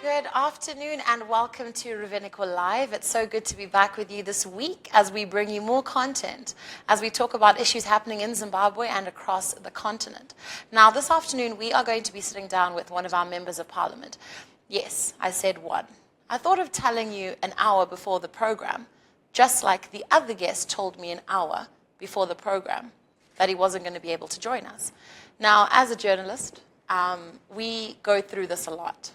Good afternoon and welcome to Ruvheneko Live. It's so good to be back with you this week as we bring you more content, as we talk about issues happening in Zimbabwe and across the continent. Now, this afternoon, we are going to be sitting down with one of our members of parliament. Yes, I said one. I thought of telling you an hour before the program, just like the other guest told me an hour before the program that he wasn't going to be able to join us. Now, as a journalist, we go through this a lot.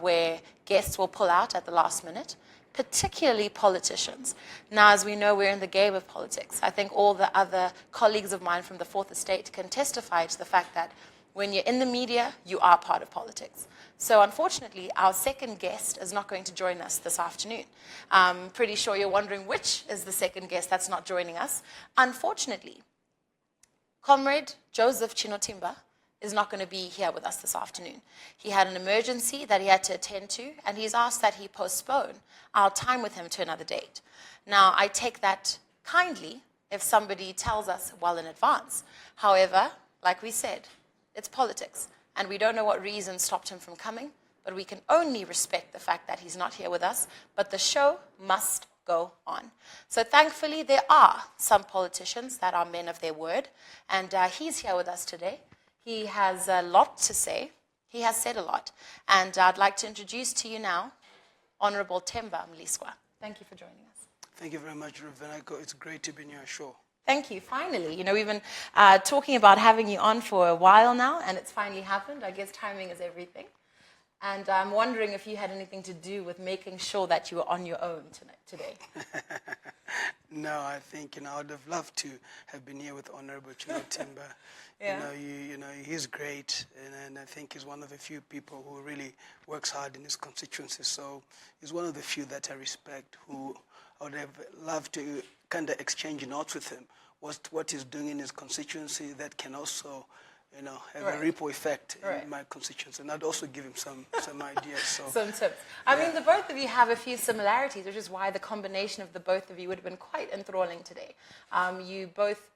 Where guests will pull out at the last minute, particularly politicians. Now, as we know, we're in the game of politics. I think all the other colleagues of mine from the Fourth Estate can testify to the fact that when you're in the media, you are part of politics. So unfortunately, our second guest is not going to join us this afternoon. I'm pretty sure you're wondering which is the second guest that's not joining us. Unfortunately, Comrade Joseph Chinotimba is not going to be here with us this afternoon. He had an emergency that he had to attend to, and he's asked that he postpone our time with him to another date. Now, I take that kindly if somebody tells us well in advance. However, like we said, it's politics, and we don't know what reason stopped him from coming, but we can only respect the fact that he's not here with us, but the show must go on. So thankfully, there are some politicians that are men of their word, and he's here with us today. He has a lot to say. He has said a lot. And I'd like to introduce to you now Honorable Temba Mliswa. Thank you for joining us. Thank you very much, Ruvheneko. It's great to be on your show. Thank you. Finally. You know, we've been talking about having you on for a while now, and it's finally happened. I guess timing is everything. And I'm wondering if you had anything to do with making sure that you were on your own today. No, I think I would have loved to have been here with Honorable Chinotimba. Yeah. He's great, and I think he's one of the few people who really works hard in his constituency. So he's one of the few that I respect, who I would have loved to kind of exchange notes with him. What he's doing in his constituency that can also have a ripple effect in my constituency. And I'd also give him some ideas. So. Some tips. I mean, the both of you have a few similarities, which is why the combination of the both of you would have been quite enthralling today. You both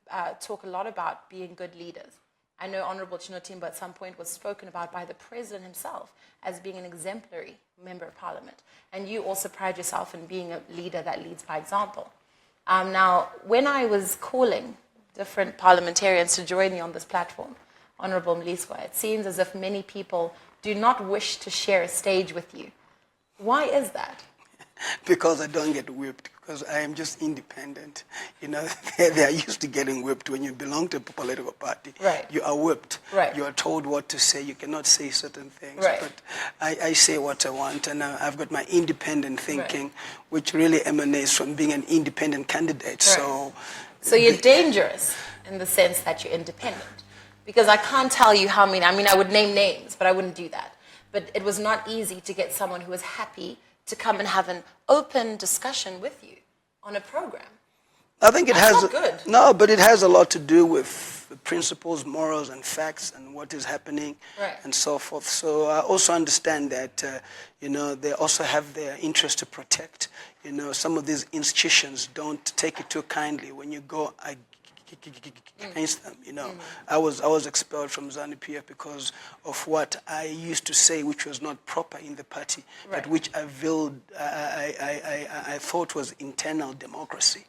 talk a lot about being good leaders. I know Honorable Chinotimba at some point was spoken about by the President himself as being an exemplary member of Parliament. And you also pride yourself in being a leader that leads by example. Now, when I was calling different parliamentarians to join me on this platform, Honorable Mliswa, it seems as if many people do not wish to share a stage with you. Why is that? Because I don't get whipped, because I am just independent. They are used to getting whipped. When you belong to a political party, you are whipped. You are told what to say. You cannot say certain things. But I say what I want, and I've got my independent thinking, which really emanates from being an independent candidate. So you're dangerous in the sense that you're independent. Because I can't tell you how many, I would name names, but I wouldn't do that. But it was not easy to get someone who was happy to come and have an open discussion with you on a program. I think it has. Not good. No, but it has a lot to do with principles, morals, and facts, and what is happening, and so forth. So I also understand that, they also have their interest to protect. Some of these institutions don't take it too kindly when you go against them. I was expelled from ZanuPF because of what I used to say, which was not proper in the party, but which I thought was internal democracy.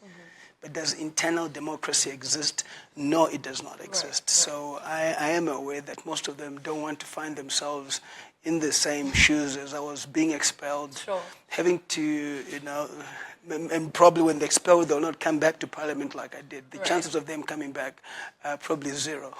But does internal democracy exist? No, it does not exist. So I am aware that most of them don't want to find themselves in the same shoes as I was being expelled, having to, and probably when they're expelled, they'll not come back to Parliament like I did. The chances of them coming back are probably zero.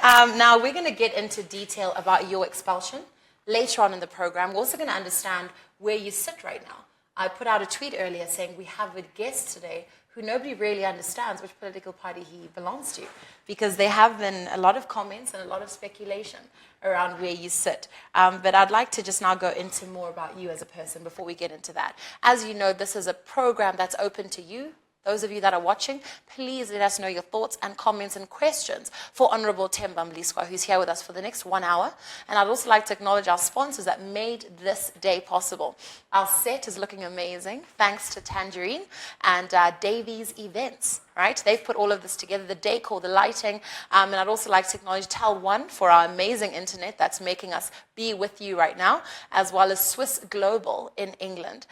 Now, we're going to get into detail about your expulsion later on in the program. We're also going to understand where you sit right now. I put out a tweet earlier saying we have a guest today who nobody really understands which political party he belongs to, because there have been a lot of comments and a lot of speculation around where you sit. But I'd like to just now go into more about you as a person before we get into that. As you know, this is a program that's open to you. Those of you that are watching, please let us know your thoughts and comments and questions for Honorable Temba Mliswa, who's here with us for the next 1 hour. And I'd also like to acknowledge our sponsors that made this day possible. Our set is looking amazing, thanks to Tangerine and Davies Events. right? They've put all of this together, the decor, the lighting, and I'd also like to acknowledge Tel1 for our amazing internet that's making us be with you right now, as well as Swiss Global in England.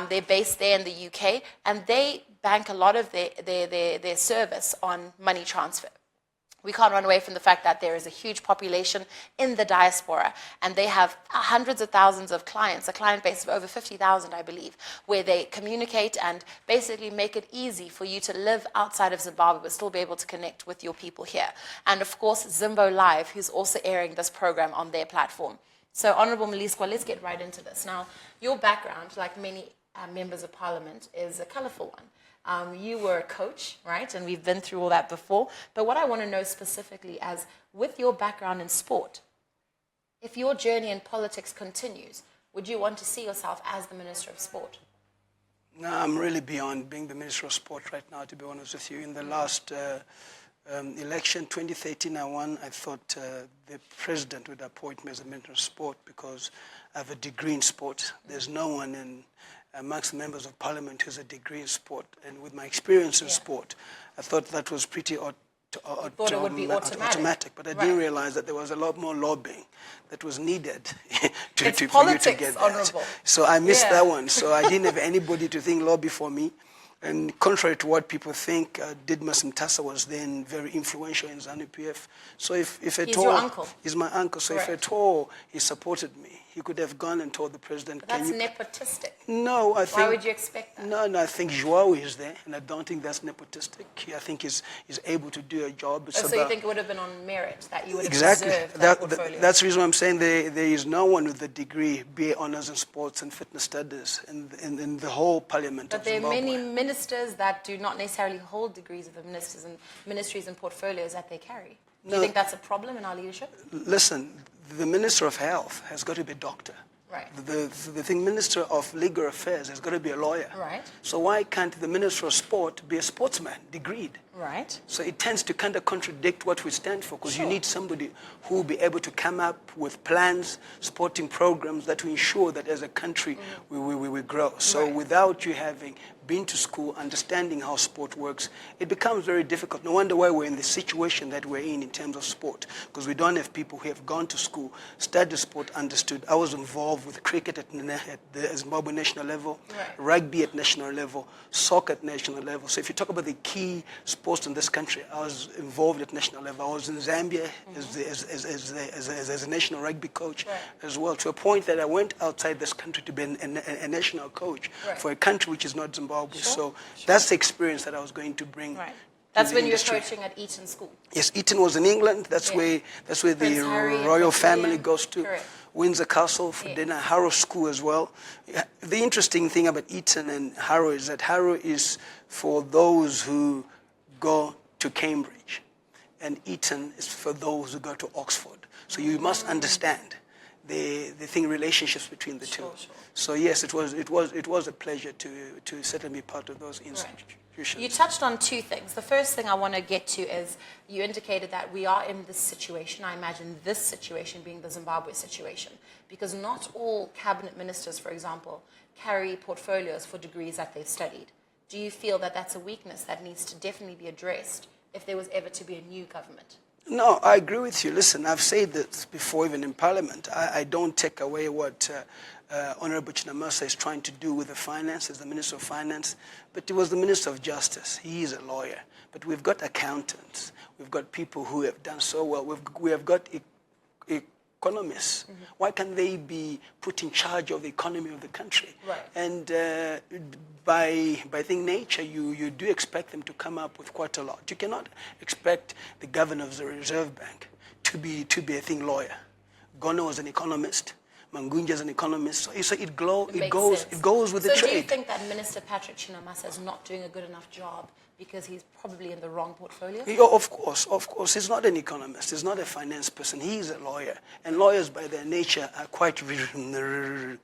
They're based there in the UK, and they bank a lot of their service on money transfer. We can't run away from the fact that there is a huge population in the diaspora, and they have hundreds of thousands of clients, a client base of over 50,000, I believe, where they communicate and basically make it easy for you to live outside of Zimbabwe but still be able to connect with your people here. And of course, Zimbo Live, who's also airing this program on their platform. So, Honourable Mliswa, let's get right into this. Now, your background, like many members of parliament, is a colourful one. You were a coach, right? And we've been through all that before. But what I want to know specifically is, with your background in sport, if your journey in politics continues, would you want to see yourself as the Minister of Sport? No, I'm really beyond being the Minister of Sport right now, to be honest with you. In the last election, 2013, I won. I thought the president would appoint me as the Minister of Sport because I have a degree in sport. There's no one amongst the members of parliament who's a degree in sport, and with my experience in sport, I thought that was pretty automatic, but I didn't realize that there was a lot more lobbying that was needed for you to get that. Honorable. So I missed that one. So I didn't have anybody to think lobby for me. And contrary to what people think, Didmus Mtasa was then very influential in ZanuPF. So if at all, he's your uncle. He's my uncle. So if at all he supported me, he could have gone and told the president. But that's nepotistic. No, I think. Why would you expect that? No, I think Joao is there, and I don't think that's nepotistic. I think he's able to do a job. So you think it would have been on merit that you would have exactly preserved that portfolio? That's the reason I'm saying there is no one with a degree, BA honours in sports and fitness studies in the whole parliament of Zimbabwe. But there are many ministers that do not necessarily hold degrees of the ministries and portfolios that they carry. Do you think that's a problem in our leadership? Listen, the Minister of Health has got to be a doctor. Right. The Minister of Legal Affairs has got to be a lawyer. Right. So why can't the Minister of Sport be a sportsman, degreed? Right. So it tends to kind of contradict what we stand for, because you need somebody who will be able to come up with plans, sporting programs that will ensure that as a country we grow. So without you having been to school, understanding how sport works, it becomes very difficult. No wonder why we're in the situation that we're in terms of sport, because we don't have people who have gone to school, studied sport, understood. I was involved with cricket at the Zimbabwe national level, rugby at national level, soccer at national level. So if you talk about the key sports in this country, I was involved at national level. I was in Zambia as a national rugby coach as well, to a point that I went outside this country to be a national coach for a country which is not Zimbabwe. So that's the experience that I was going to bring. Right. That's when you were coaching at Eton School. Yes, Eton was in England. That's where the royal family goes to. Correct. Windsor Castle for dinner. Harrow School as well. The interesting thing about Eton and Harrow is that Harrow is for those who go to Cambridge, and Eton is for those who go to Oxford. So you must understand the relationships between the two. Sure. So yes, it was a pleasure to certainly be part of those institutions. You touched on two things. The first thing I want to get to is you indicated that we are in this situation. I imagine this situation being the Zimbabwe situation, because not all cabinet ministers, for example, carry portfolios for degrees that they've studied. Do you feel that that's a weakness that needs to definitely be addressed if there was ever to be a new government? No, I agree with you. Listen, I've said this before, even in Parliament. I don't take away what Honourable Chinamasa is trying to do with the finance, as the Minister of Finance, but he was the Minister of Justice. He is a lawyer. But we've got accountants. We've got people who have done so well. We have got economists. Why can't they be put in charge of the economy of the country? Right. And by nature, you do expect them to come up with quite a lot. You cannot expect the governor of the Reserve Bank to be a lawyer. Gono was an economist. Mangunja is an economist. So it goes with the trade. So do you think that Minister Patrick Chinamasa is not doing a good enough job because he's probably in the wrong portfolio? Of course. He's not an economist. He's not a finance person. He's a lawyer. And lawyers, by their nature, are quite rigid.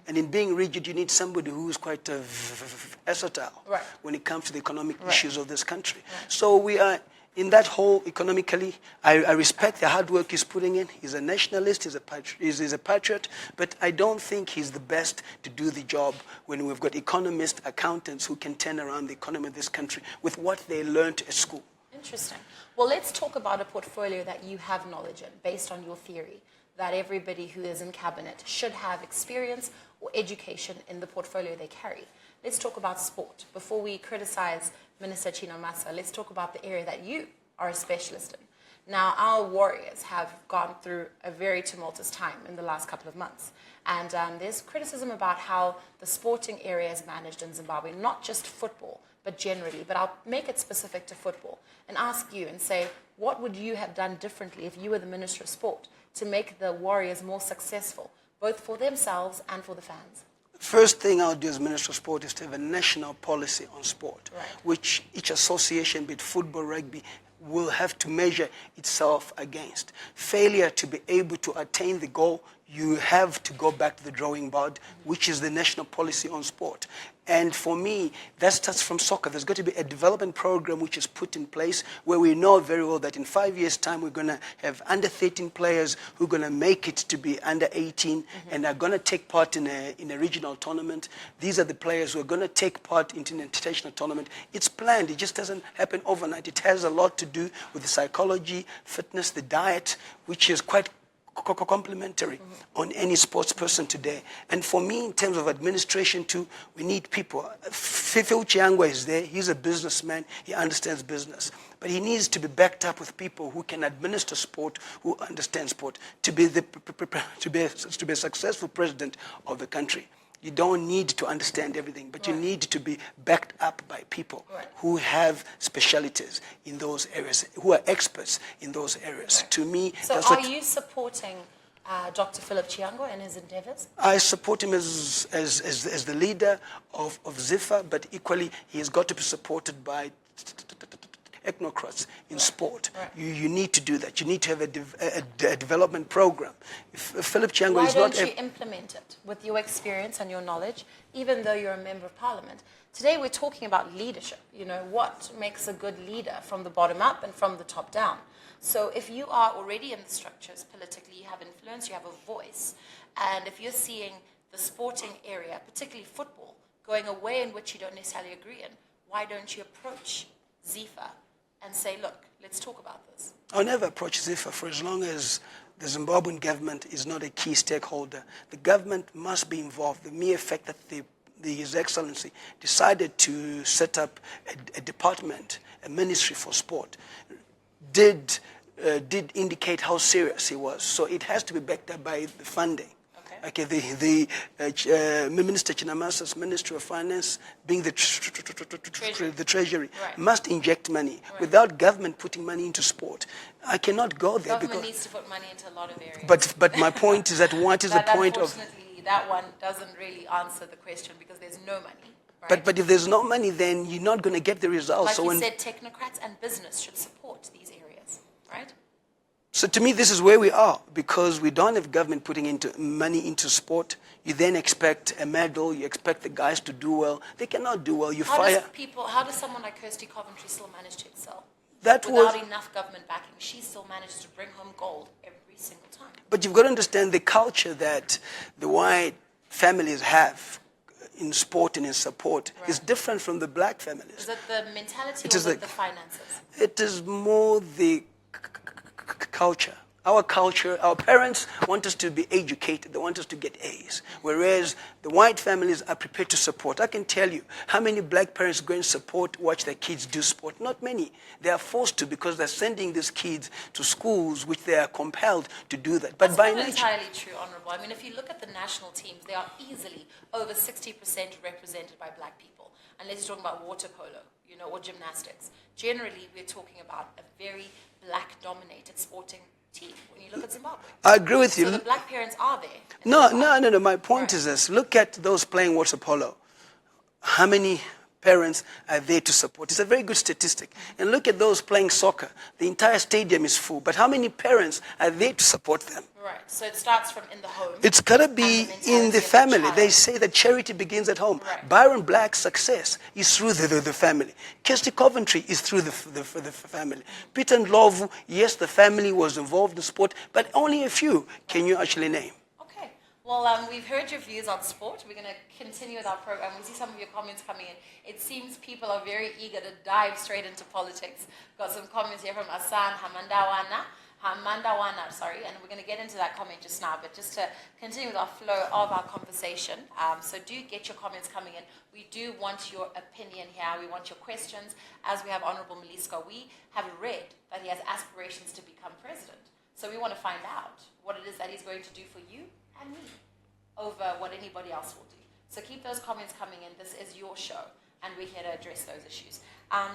And in being rigid, you need somebody who's quite versatile when it comes to the economic issues of this country. So we are in that whole economically, I respect the hard work he's putting in. He's a nationalist, he's a patriot, but I don't think he's the best to do the job when we've got economists, accountants who can turn around the economy of this country with what they learned at school. Interesting. Well, let's talk about a portfolio that you have knowledge in, based on your theory that everybody who is in cabinet should have experience or education in the portfolio they carry. Let's talk about sport. Before we criticize Minister Mliswa, let's talk about the area that you are a specialist in. Now, our Warriors have gone through a very tumultuous time in the last couple of months. And there's criticism about how the sporting area is managed in Zimbabwe, not just football, but generally. But I'll make it specific to football and ask you and say, what would you have done differently if you were the Minister of Sport to make the Warriors more successful, both for themselves and for the fans? First thing I'll do as Minister of Sport is to have a national policy on sport, which each association, be it football, rugby, will have to measure itself against. Failure to be able to attain the goal, you have to go back to the drawing board, which is the national policy on sport. And for me, that starts from soccer. There's got to be a development program which is put in place where we know very well that in 5 years' time we're going to have under 13 players who are going to make it to be under 18 and are going to take part in a regional tournament. These are the players who are going to take part in an international tournament. It's planned. It just doesn't happen overnight. It has a lot to do with the psychology, fitness, the diet, which is quite complementary on any sports person today. And for me, in terms of administration too, we need people. Fifi Chiangwa is there. He's a businessman. He understands business. But he needs to be backed up with people who can administer sport, who understand sport, to be a successful president of the country. You don't need to understand everything, but you need to be backed up by people who have specialities in those areas, who are experts in those areas. To me, so that's are you supporting Dr. Philip Chiangwa in his endeavors? I support him as the leader of ZIFA, but equally he has got to be supported by technocrats in sport. You need to do that. You need to have a development program. If Philip Chiangwa is not... Why don't you implement it with your experience and your knowledge, even though you're a member of parliament? Today we're talking about leadership. You know, what makes a good leader from the bottom up and from the top down? So if you are already in the structures politically, you have influence, you have a voice, and if you're seeing the sporting area, particularly football, going a way in which you don't necessarily agree in, why don't you approach ZIFA and say, look, let's talk about this? I'll never approach ZIFA for as long as the Zimbabwean government is not a key stakeholder. The government must be involved. The mere fact that His Excellency decided to set up a department, a ministry for sport, did indicate how serious he was. So it has to be backed up by the funding. Okay, the Minister Chinamasa's Ministry of Finance, being the Treasury, must inject money. Without government putting money into sport, I cannot go there. Government needs to put money into a lot of areas. But my point is that what is the point of... Unfortunately, that one doesn't really answer the question because there's no money. Right? But if there's no money, then you're not going to get the results. Like you said, technocrats and business should support these areas, right? So to me, this is where we are, because we don't have government putting money into sport. You then expect a medal, you expect the guys to do well. They cannot do well. How does someone like Kirsty Coventry still manage to excel? Without enough government backing, she still manages to bring home gold every single time. But you've got to understand the culture that the white families have in sport and in support is different from the black families. Is it the mentality or the finances? It is more the culture. Our culture, our parents want us to be educated. They want us to get A's. Whereas the white families are prepared to support. I can tell you how many black parents go and watch their kids do sport. Not many. They are forced to because they're sending these kids to schools which they are compelled to do that. But that's not entirely true, Honourable. I mean, if you look at the national teams, they are easily over 60% represented by black people. Unless you're talking about water polo, or gymnastics. Generally, we're talking about a very black-dominated sporting team when you look at Zimbabwe. I agree with you. So the black parents are there. No. My point is this. Look at those playing water polo. How many parents are there to support. It's a very good statistic. And look at those playing soccer. The entire stadium is full. But how many parents are there to support them? Right. So it starts from in the home. It's got to be in the family. They say that charity begins at home. Right. Byron Black's success is through the family. Kirsty Coventry is through the family. Peter Ndlovu, yes, the family was involved in sport, but only a few can you actually name. Okay. Well, we've heard your views on sport. We're going to continue with our program. We see some of your comments coming in. It seems people are very eager to dive straight into politics. Got some comments here from Asan Hamandawana, and we're going to get into that comment just now, but just to continue with our flow of our conversation, so do get your comments coming in. We do want your opinion here. We want your questions. As we have Honorable Mliswa, we have read that he has aspirations to become president. So we want to find out what it is that he's going to do for you and me over what anybody else will do. So keep those comments coming in. This is your show, and we're here to address those issues.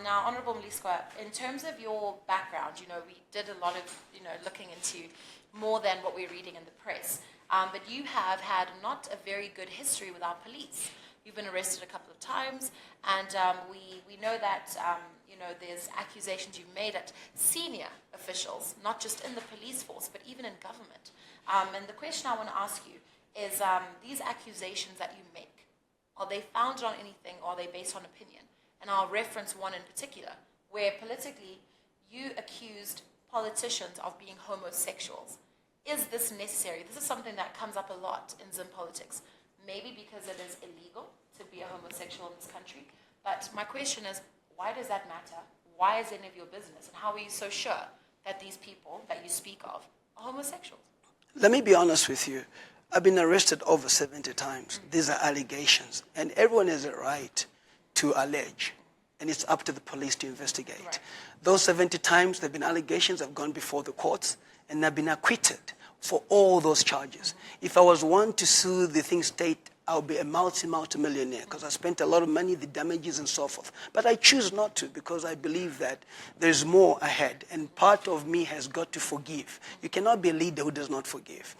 Now, Honorable Mliswa, in terms of your background, we did a lot of, looking into more than what we're reading in the press. But you have had not a very good history with our police. You've been arrested a couple of times, and we know that, there's accusations you've made at senior officials, not just in the police force, but even in government. And the question I want to ask you is, these accusations that you make, are they founded on anything, or are they based on opinion? And I'll reference one in particular, where politically you accused politicians of being homosexuals. Is this necessary? This is something that comes up a lot in Zim politics. Maybe because it is illegal to be a homosexual in this country. But my question is, why does that matter? Why is it any of your business? And how are you so sure that these people that you speak of are homosexuals? Let me be honest with you. I've been arrested over 70 times. These are allegations. And everyone has a right to allege, and it's up to the police to investigate. Right. Those 70 times there have been allegations, have gone before the courts, and I've been acquitted for all those charges. If I was one to sue the thing state, I'll be a multi-millionaire because I spent a lot of money, the damages and so forth. But I choose not to because I believe that there's more ahead, and part of me has got to forgive. You cannot be a leader who does not forgive.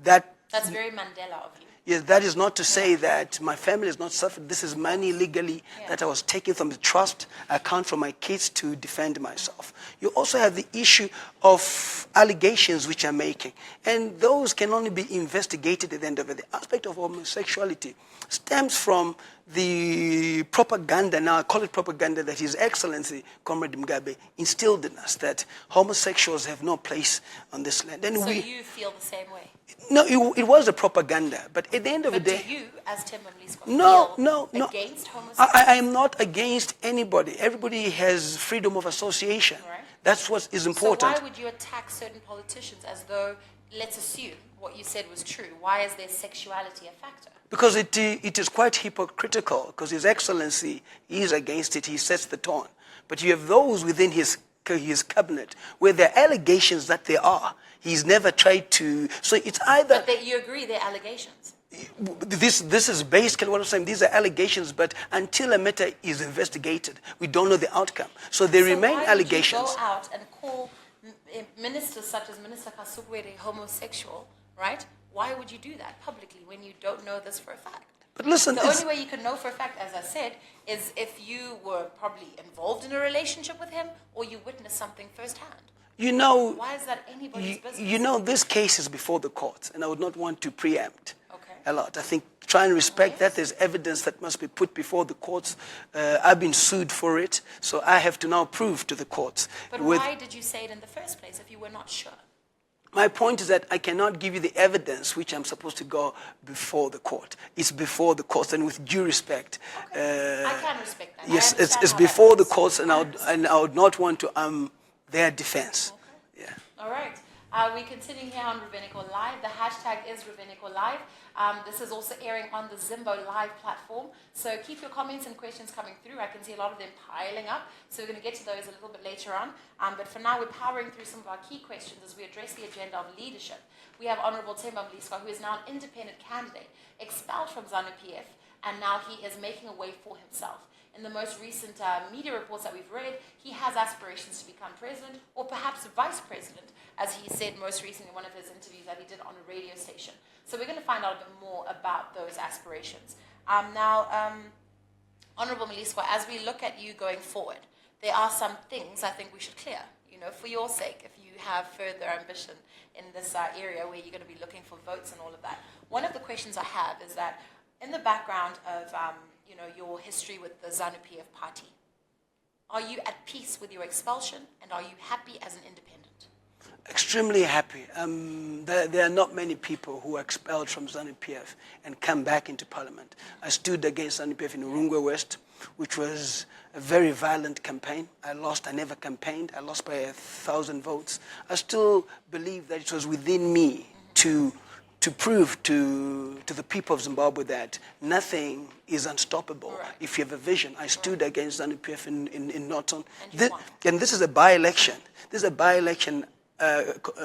That's very Mandela of you. Yes, that is not to say that my family has not suffered. This is money legally that I was taking from the trust account from my kids to defend myself. You also have the issue of allegations which I'm making. And those can only be investigated at the end of it. The aspect of homosexuality stems from the propaganda, now I call it propaganda, that His Excellency, Comrade Mugabe, instilled in us, that homosexuals have no place on this land. And so you feel the same way? No, it was a propaganda, but at the end of the day... do you, as Temba Mliswa, no, against homosexuals? I am not against anybody. Everybody has freedom of association. Right. That's what is important. So why would you attack certain politicians as though, let's assume what you said was true? Why is their sexuality a factor? Because it is quite hypocritical, because His Excellency is against it. He sets the tone. But you have those within his cabinet where there are allegations that there are. He's never tried to... So it's either... But you agree they're allegations? This is basically what I'm saying. These are allegations, but until a matter is investigated, we don't know the outcome. So they remain allegations. Why would you go out and call ministers such as Minister Kasugwere homosexual, right? Why would you do that publicly when you don't know this for a fact? But listen, the only way you can know for a fact, as I said, is if you were probably involved in a relationship with him or you witnessed something firsthand. Why is that anybody's business? This case is before the courts, and I would not want to preempt a lot. I think try and respect that. There's evidence that must be put before the courts. I've been sued for it, so I have to now prove to the courts. But why did you say it in the first place if you were not sure? My point is that I cannot give you the evidence which I'm supposed to go before the court. It's before the courts, and with due respect. I can respect that. Yes, it's before the courts, and I would not want to their defense. Okay. Yeah. All right. We continue here on Ruvheneko Live. The hashtag is Ruvheneko Live. This is also airing on the Zimbo Live platform. So keep your comments and questions coming through. I can see a lot of them piling up. So we're going to get to those a little bit later on. But for now, we're powering through some of our key questions as we address the agenda of leadership. We have Honorable Temba Mliswa, who is now an independent candidate, expelled from ZanuPF, and now he is making a way for himself. In the most recent media reports that we've read, he has aspirations to become president or perhaps vice president, as he said most recently in one of his interviews that he did on a radio station. So we're going to find out a bit more about those aspirations. Honourable Mliswa, as we look at you going forward, there are some things I think we should clear, for your sake, if you have further ambition in this area where you're going to be looking for votes and all of that. One of the questions I have is that in the background of, your history with the ZanuPF party, are you at peace with your expulsion, and are you happy as an independent? Extremely happy. There are not many people who are expelled from ZanuPF and come back into parliament. I stood against ZanuPF in Urungwe West, which was a very violent campaign. I lost. I never campaigned. I lost by 1,000 votes. I still believe that it was within me to prove to the people of Zimbabwe that nothing is unstoppable if you have a vision. I stood against ZanuPF in Norton. And this is a by-election. This is a by-election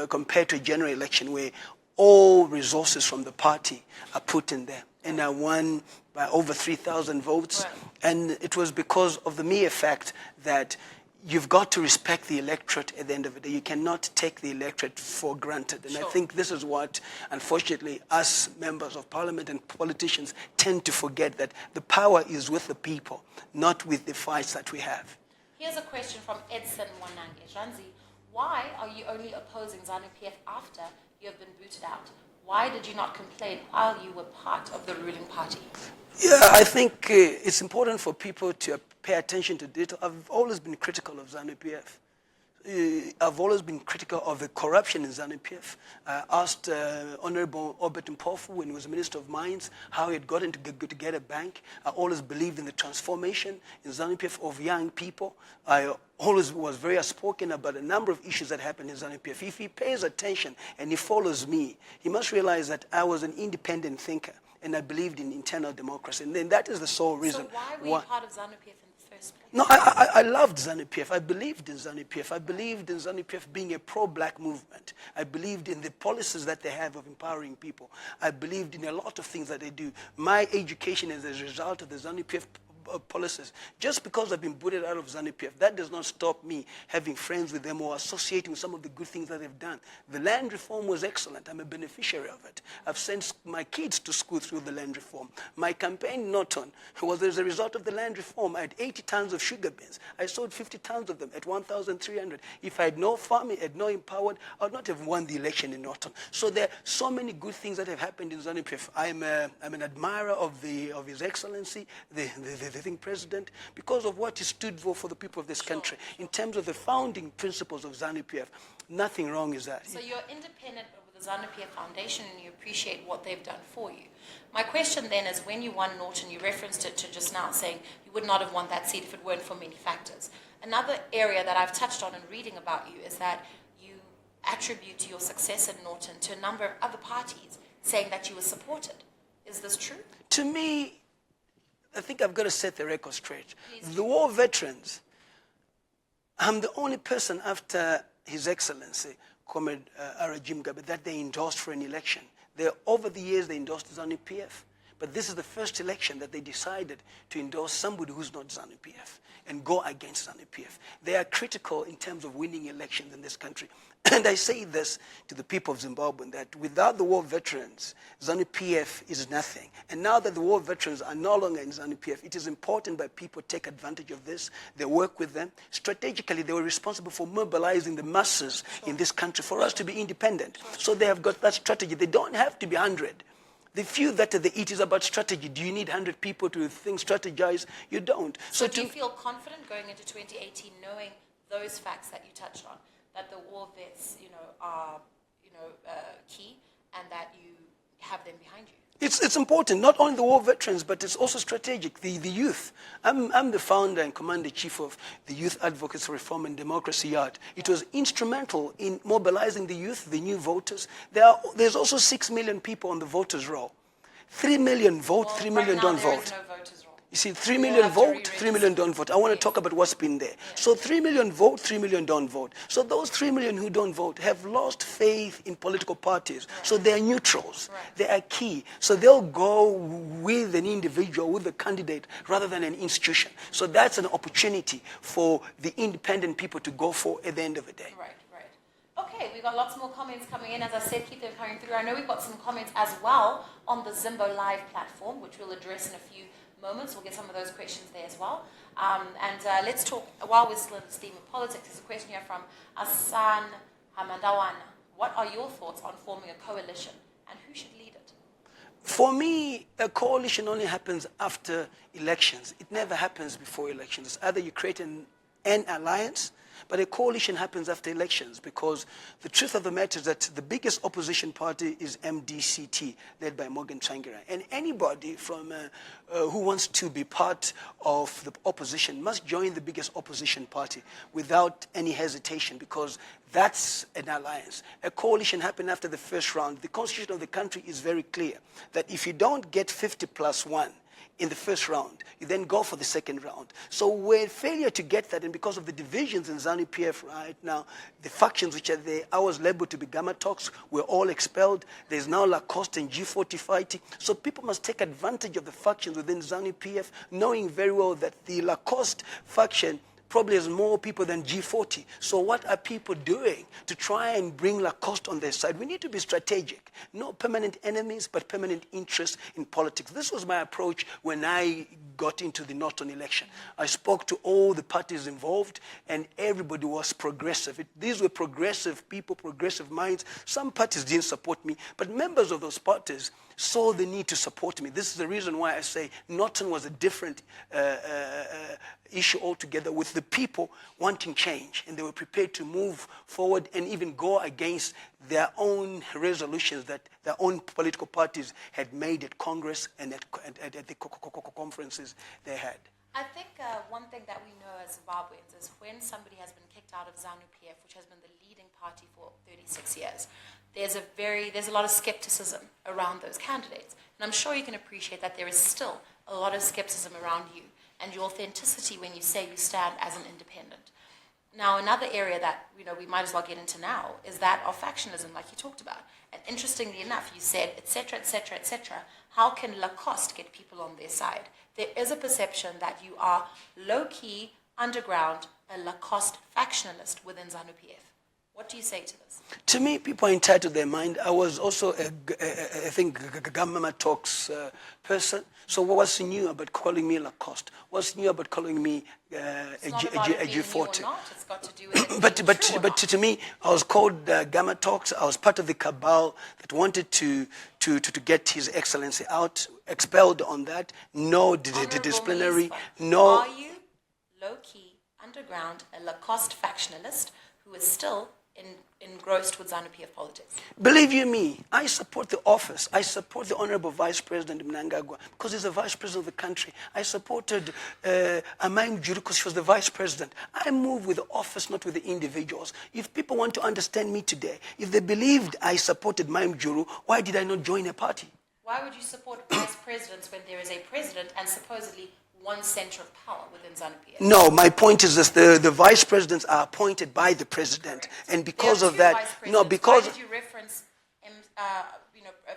compared to a general election where all resources from the party are put in there. And I won by over 3,000 votes. And it was because of the mere fact that you've got to respect the electorate at the end of the day. You cannot take the electorate for granted. And I think this is what, unfortunately, us members of parliament and politicians tend to forget, that the power is with the people, not with the fights that we have. Here's a question from Edson Wanange. Ranzi, why are you only opposing ZanuPF after you have been booted out? Why did you not complain while you were part of the ruling party? Yeah, I think it's important for people to pay attention to data. I've always been critical of ZanuPF. I've always been critical of the corruption in ZanuPF. I asked Honorable Obert Mpofu, when he was Minister of Mines, how he had gotten to get a bank. I always believed in the transformation in ZanuPF of young people. I always was very outspoken about a number of issues that happened in ZanuPF. If he pays attention and he follows me, he must realize that I was an independent thinker and I believed in internal democracy. And then that is the sole reason. So why were you part of ZanuPF in the first place? No, I loved ZanuPF. I believed in ZanuPF. I believed in ZanuPF being a pro-black movement. I believed in the policies that they have of empowering people. I believed in a lot of things that they do. My education is as a result of the ZanuPF policies. Just because I've been booted out of ZanuPF, that does not stop me having friends with them or associating with some of the good things that they've done. The land reform was excellent. I'm a beneficiary of it. I've sent my kids to school through the land reform. My campaign in Norton was as a result of the land reform. I had 80 tons of sugar beans. I sold 50 tons of them at 1,300. If I had no farming, had no empowered, I would not have won the election in Norton. So there are so many good things that have happened in ZanuPF. I'm an admirer of His Excellency, the president, because of what he stood for the people of this country. In terms of the founding principles of ZanuPF, nothing wrong is that. So you're independent with the ZanuPF Foundation and you appreciate what they've done for you. My question then is, when you won Norton, you referenced it to just now saying you would not have won that seat if it weren't for many factors. Another area that I've touched on in reading about you is that you attribute your success in Norton to a number of other parties saying that you were supported. Is this true? To me, I think I've got to set the record straight. The war veterans, I'm the only person after His Excellency, Comrade Arajim Gabe, that they endorsed for an election. Over the years, they endorsed ZanuPF. But this is the first election that they decided to endorse somebody who's not ZanuPF and go against ZanuPF. They are critical in terms of winning elections in this country. And I say this to the people of Zimbabwe, that without the war veterans, ZanuPF is nothing. And now that the war veterans are no longer in ZanuPF, it is important that people take advantage of this. They work with them. Strategically, they were responsible for mobilizing the masses in this country for us to be independent. So they have got that strategy. They don't have to be 100. The few that it is about strategy. Do you need 100 people to strategize? You don't. So do you feel confident going into 2018 knowing those facts that you touched on, that the war vets, are, key, and that you have them behind you? It's important, not only the war veterans, but it's also strategic. The youth. I'm the founder and commander-in-chief of the Youth Advocates for Reform and Democracy Yard. It was instrumental in mobilizing the youth, the new voters. There's also 6 million people on the voters' roll. 3 million vote, 3 million don't vote. There is no voters' roll. You see, 3 million vote, 3 million don't vote. I want to talk about what's been there. So 3 million vote, 3 million don't vote. So those 3 million who don't vote have lost faith in political parties. So they're neutrals. They are key. So they'll go with an individual, with a candidate, rather than an institution. So that's an opportunity for the independent people to go for at the end of the day. Right. Okay, we've got lots more comments coming in. As I said, keep them coming through. I know we've got some comments as well on the Zimbo Live platform, which we'll address in a few moments. We'll get some of those questions there as well. Let's talk, while we're still in this theme of politics, there's a question here from Asan Hamandawana. What are your thoughts on forming a coalition, and who should lead it? For me, a coalition only happens after elections. It never happens before elections. It's either you create an alliance, but a coalition happens after elections, because the truth of the matter is that the biggest opposition party is MDCT, led by Morgan Tsvangirai. And anybody from who wants to be part of the opposition must join the biggest opposition party without any hesitation, because that's an alliance. A coalition happened after the first round. The constitution of the country is very clear that if you don't get 50+1 in the first round, you then go for the second round. So when failure to get that, and because of the divisions in ZanuPF right now, the factions which are there, I was labeled to be Gamma Talks, we're all expelled. There's now Lacoste and G40 fighting. So people must take advantage of the factions within ZanuPF, knowing very well that the Lacoste faction probably has more people than G40. So what are people doing to try and bring Lacoste on their side? We need to be strategic. No permanent enemies, but permanent interests in politics. This was my approach when I got into the Norton election. I spoke to all the parties involved, and everybody was progressive. These were progressive people, progressive minds. Some parties didn't support me, but members of those parties saw the need to support me. This is the reason why I say Norton was a different issue altogether, with the people wanting change, and they were prepared to move forward and even go against their own resolutions that their own political parties had made at Congress and at the conferences they had. I think one thing that we know as Zimbabweans is when somebody has been kicked out of ZanuPF, which has been the leading party for 36 years, there's a lot of skepticism around those candidates. And I'm sure you can appreciate that there is still a lot of skepticism around you and your authenticity when you say you stand as an independent. Now, another area that we might as well get into now is that of factionalism, like you talked about. And interestingly enough, you said, etc., etc., etc. How can Lacoste get people on their side? There is a perception that you are low-key, underground, a Lacoste factionalist within ZanuPF. What do you say to this? To me, people are entitled to their mind. I was also, I think, Gamma Talks person. So what's new about calling me Lacoste? What's new about calling me a G40? It's got to do with but to me, I was called Gamma Talks. I was part of the cabal that wanted to get His Excellency out, expelled on that. No disciplinary. No. Are you low-key, underground, a Lacoste factionalist who is still engrossed with ZanuPF politics? Believe you me, I support the office. I support the Honorable Vice President Mnangagwa because he's the Vice President of the country. I supported Amaim Juru because she was the Vice President. I move with the office, not with the individuals. If people want to understand me today, if they believed I supported Amaim Juru, why did I not join a party? Why would you support vice presidents when there is a president and supposedly one center of power within ZanuPF? No, my point is that the vice presidents are appointed by the president. Correct. And because of that, no, because... Why did you reference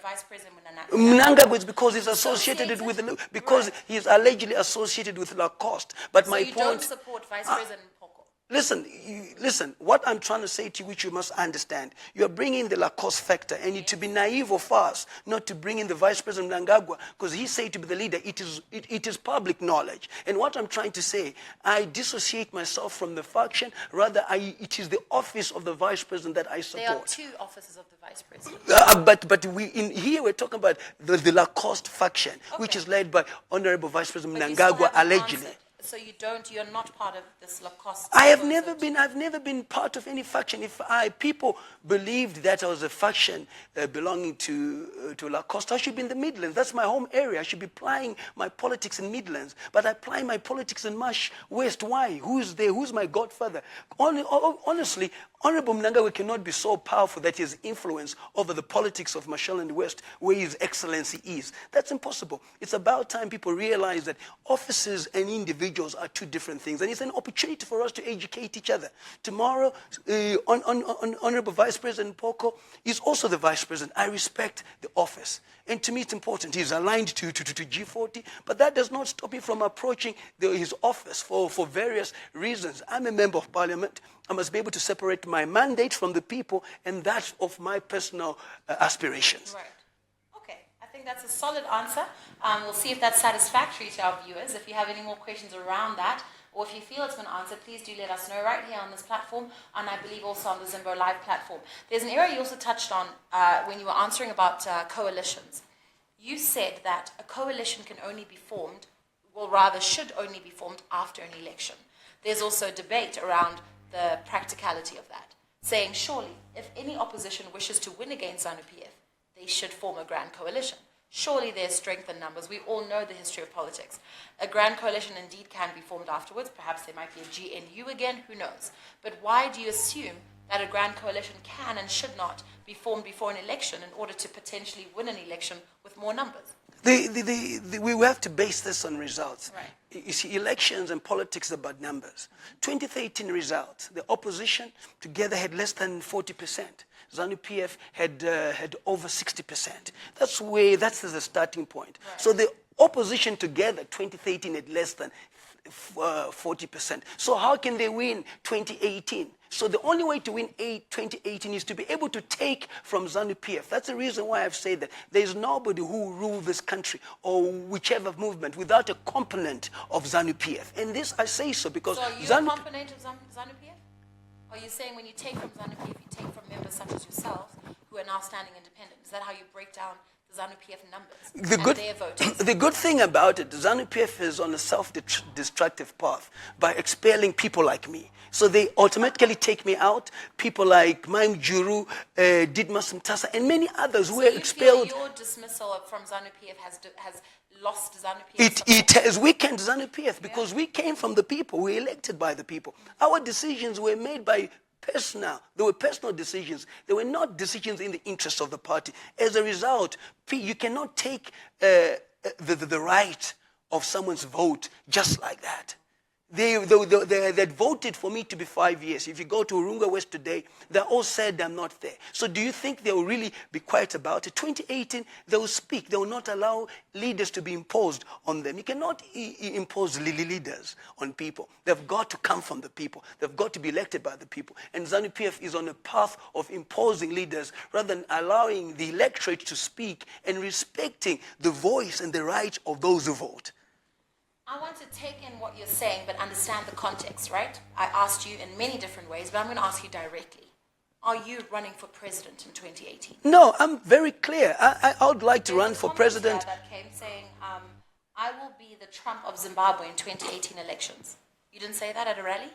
Vice President Mnangagwa? Is because he's associated with, because he's allegedly associated with Lacoste. But so my you point... don't support Vice President Poko? Listen, what I'm trying to say to you, which you must understand, you're bringing the Lacoste factor, and to be naive or false, not to bring in the Vice President Mnangagwa, because he said to be the leader, it is public knowledge. And what I'm trying to say, I dissociate myself from the faction, rather it is the office of the Vice President that I support. There are two offices of the Vice President. But here we're talking about the Lacoste faction, which is led by Honorable Vice President Mnangagwa, allegedly. So you're not part of this Lacoste. I've never been part of any faction. If people believed that I was a faction belonging to Lacoste, I should be in the Midlands. That's my home area. I should be applying my politics in Midlands. But I apply my politics in Marsh West. Why? Who's there? Who's my godfather? Honestly, Honorable Mnangagwa cannot be so powerful that he has influence over the politics of Mashonaland West, where His Excellency is. That's impossible. It's about time people realize that offices and individuals are two different things, and it's an opportunity for us to educate each other. Tomorrow, Honorable Vice President Poko is also the Vice President. I respect the office, and to me it's important. He's aligned to G40, but that does not stop him from approaching his office for various reasons. I'm a member of Parliament. I must be able to separate my mandate from the people and that of my personal aspirations. Right. Okay. I think think that's a solid answer. We'll see if that's satisfactory to our viewers. If you have any more questions around that, or if you feel it's been answered, please do let us know right here on this platform, and I believe also on the Zimbo Live platform. There's an area you also touched on when you were answering about coalitions. You said that a coalition can only be formed, or rather should only be formed after an election. There's also debate around the practicality of that, saying surely if any opposition wishes to win against ZanuPF, they should form a grand coalition. Surely there's strength in numbers. We all know the history of politics. A grand coalition indeed can be formed afterwards. Perhaps there might be a GNU again, who knows. But why do you assume that a grand coalition can and should not be formed before an election in order to potentially win an election with more numbers? We have to base this on results. Right. You see, elections and politics are about numbers. 2013 results, the opposition together had less than 40%. ZanuPF had over 60%. That's the starting point. Right. So the opposition together, 2013, had less than 40%. So how can they win 2018? So the only way to win 2018 is to be able to take from ZanuPF. That's the reason why I've said that there's nobody who will rule this country or whichever movement without a component of ZanuPF. And this I say so because... So are you a component of ZanuPF? Are you saying when you take from ZanuPF, you take from members such as yourself who are now standing independent? Is that how you break down the ZanuPF numbers their voters? The good thing about it, ZanuPF is on a self-destructive path by expelling people like me. So they automatically take me out. People like Maim Juru, Didmas Mtasa, and many others who were expelled. Feel your dismissal from ZanuPF has lost ZanuPF? It has weakened ZanuPF because we came from the people. We were elected by the people. Our decisions were made by personnel. They were personal decisions. They were not decisions in the interest of the party. As a result, you cannot take the right of someone's vote just like that. They had voted for me to be 5 years. If you go to Urunga West today, they all said I'm not there. So do you think they will really be quiet about it? 2018, they will speak. They will not allow leaders to be imposed on them. You cannot impose leaders on people. They've got to come from the people. They've got to be elected by the people. And ZanuPF is on a path of imposing leaders rather than allowing the electorate to speak and respecting the voice and the right of those who vote. I want to take in what you're saying, but understand the context, right? I asked you in many different ways, but I'm going to ask you directly. Are you running for president in 2018? No, I'm very clear. I would like to run for president. That came saying, I will be the Trump of Zimbabwe in 2018 elections. You didn't say that at a rally?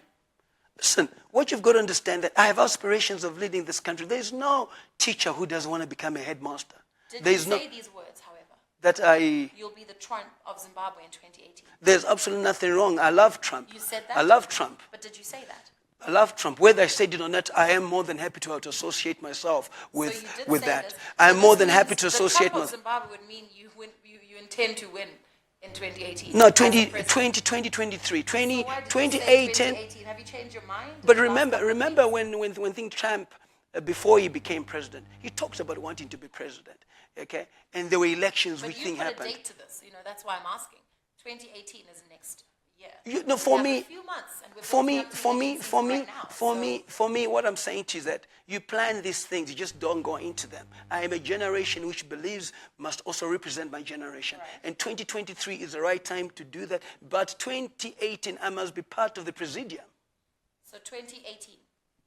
Listen, what you've got to understand that I have aspirations of leading this country. There's no teacher who doesn't want to become a headmaster. Did you say these words, however? You'll be the Trump of Zimbabwe in 2018. There's absolutely nothing wrong. I love Trump. You said that? I love Trump. But did you say that? I love Trump. Whether I said it or not, I am more than happy to associate myself with that. I'm more than happy to associate myself. The Trump of Zimbabwe would mean you intend to win in 2018. No, 2023. 2018. Have you changed your mind? But remember when Trump, before he became president, he talks about wanting to be president. Okay, and there were elections which thing happened. But you put a date to this. That's why I'm asking. 2018 is next year. For me, what I'm saying to you is that you plan these things, you just don't go into them. I am a generation which believes must also represent my generation. Right. And 2023 is the right time to do that. But 2018, I must be part of the presidium. So 2018.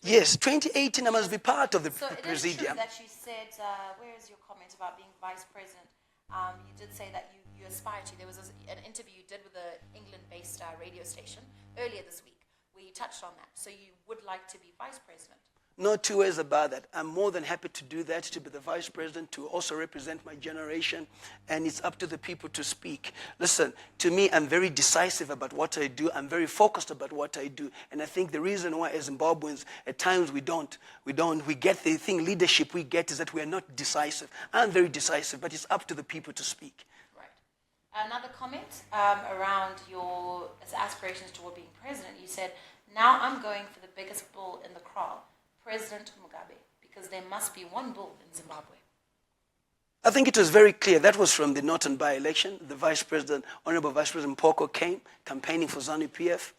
Yes, 2018, I must be part of the presidium. So it is true that you said, where is your comment about being vice president? You did say that you aspire to. There was an interview you did with an England-based radio station earlier this week where you touched on that. So you would like to be vice president? No two ways about that. I'm more than happy to do that, to be the vice president, to also represent my generation, and it's up to the people to speak. Listen, to me, I'm very decisive about what I do. I'm very focused about what I do, and I think the reason why as Zimbabweans, at times we get the thing, leadership we get is that we are not decisive. I'm very decisive, but it's up to the people to speak. Right. Another comment around your aspirations toward being president. You said, now I'm going for the biggest bull in the kraal, President Mugabe, because there must be one bull in Zimbabwe. I think it was very clear. That was from the Norton by-election. The Vice President, Honorable Vice President Mpoko came campaigning for ZanuPF.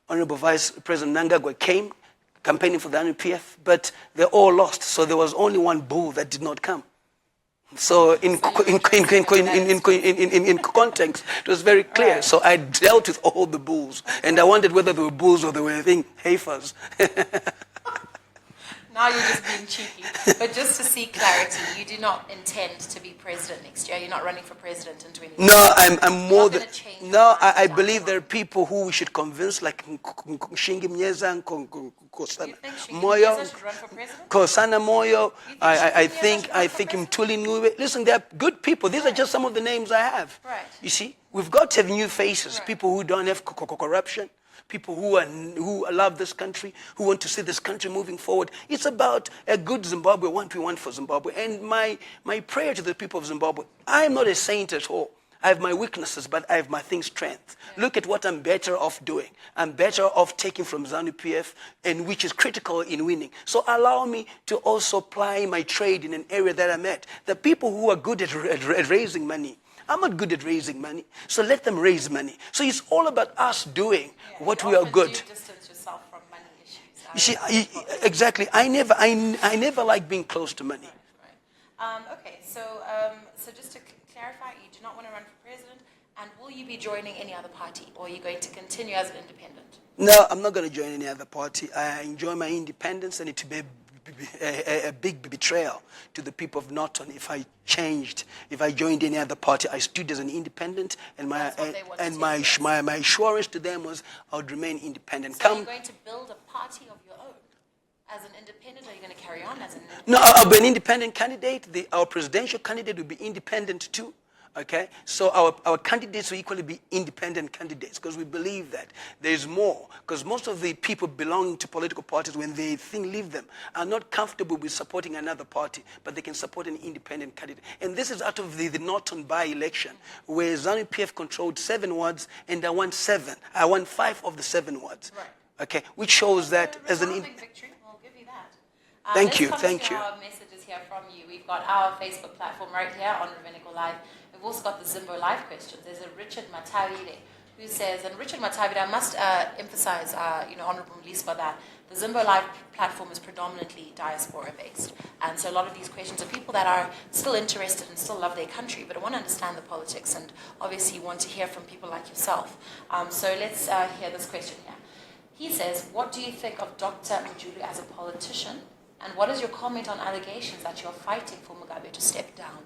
Honorable Vice President Nangagwa came campaigning for ZanuPF, but they all lost. So there was only one bull that did not come. So in context, it was very clear. Right. So I dealt with all the bulls, and I wondered whether they were bulls or they were heifers. Now you're just being cheeky. But just to see clarity, you do not intend to be president next year. You're not running for president in 2020. No, I'm more than. No, I believe there are people who we should convince, like Shingi Mnyeza and Moyo, should run for president? Kosana Moyo. I think Mtuli Nube. Listen, they're good people. These are just some of the names I have. Right. You see, we've got to have new faces. Right. People who don't have corruption. People who love this country, who want to see this country moving forward. It's about a good Zimbabwe, what we want for Zimbabwe. And my prayer to the people of Zimbabwe, I am not a saint at all. I have my weaknesses, but I have my strength. Yeah. Look at what I'm better off doing. I'm better off taking from ZanuPF, and which is critical in winning. So allow me to also apply my trade in an area that I'm at. The people who are good at raising money, I'm not good at raising money, so let them raise money. So it's all about us doing what we are good. You distance yourself from money issues. You see, exactly. I never like being close to money. Right. Okay, so just to clarify, you do not want to run for president, and will you be joining any other party, or are you going to continue as an independent? No, I'm not going to join any other party. I enjoy my independence, and it would be a big betrayal to the people of Norton if I joined any other party. I stood as an independent, and my assurance to them was I would remain independent. So are you going to build a party of your own as an independent, or are you going to carry on as an independent? No, I'll be an independent candidate. Our presidential candidate will be independent too. Okay, so our candidates will equally be independent candidates, because we believe that there's more. Because most of the people belonging to political parties, when they leave them, are not comfortable with supporting another party, but they can support an independent candidate. And this is out of the Norton by-election, where ZanuPF controlled 7 wards, and I won 7. I won 5 of the 7 wards. Right. Okay, which shows that as an victory. We'll give you that. Thank you. Our messages here from you. We've got our Facebook platform right here on Ruvheneko Live. We've also got the Zimbo Live questions. There's a Richard Matavide who says, and Richard Matavide, I must emphasize, Honorable Mliswa, that the Zimbo Live platform is predominantly diaspora-based. And so a lot of these questions are people that are still interested and still love their country, but want to understand the politics, and obviously want to hear from people like yourself. So let's hear this question here. He says, what do you think of Dr. Mjulu as a politician, and what is your comment on allegations that you're fighting for Mugabe to step down?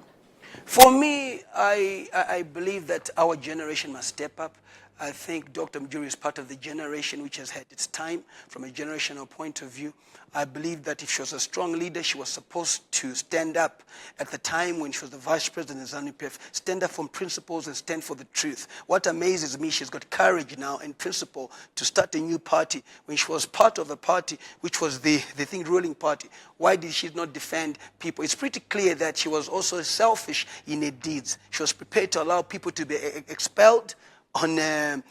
For me, I believe that our generation must step up. I think Dr. Mjulu is part of the generation which has had its time from a generational point of view. I believe that if she was a strong leader, she was supposed to stand up at the time when she was the vice president of ZanuPF, stand up for principles and stand for the truth. What amazes me, she's got courage now and principle to start a new party when she was part of a party which was the ruling party. Why did she not defend people? It's pretty clear that she was also selfish in her deeds. She was prepared to allow people to be expelled on her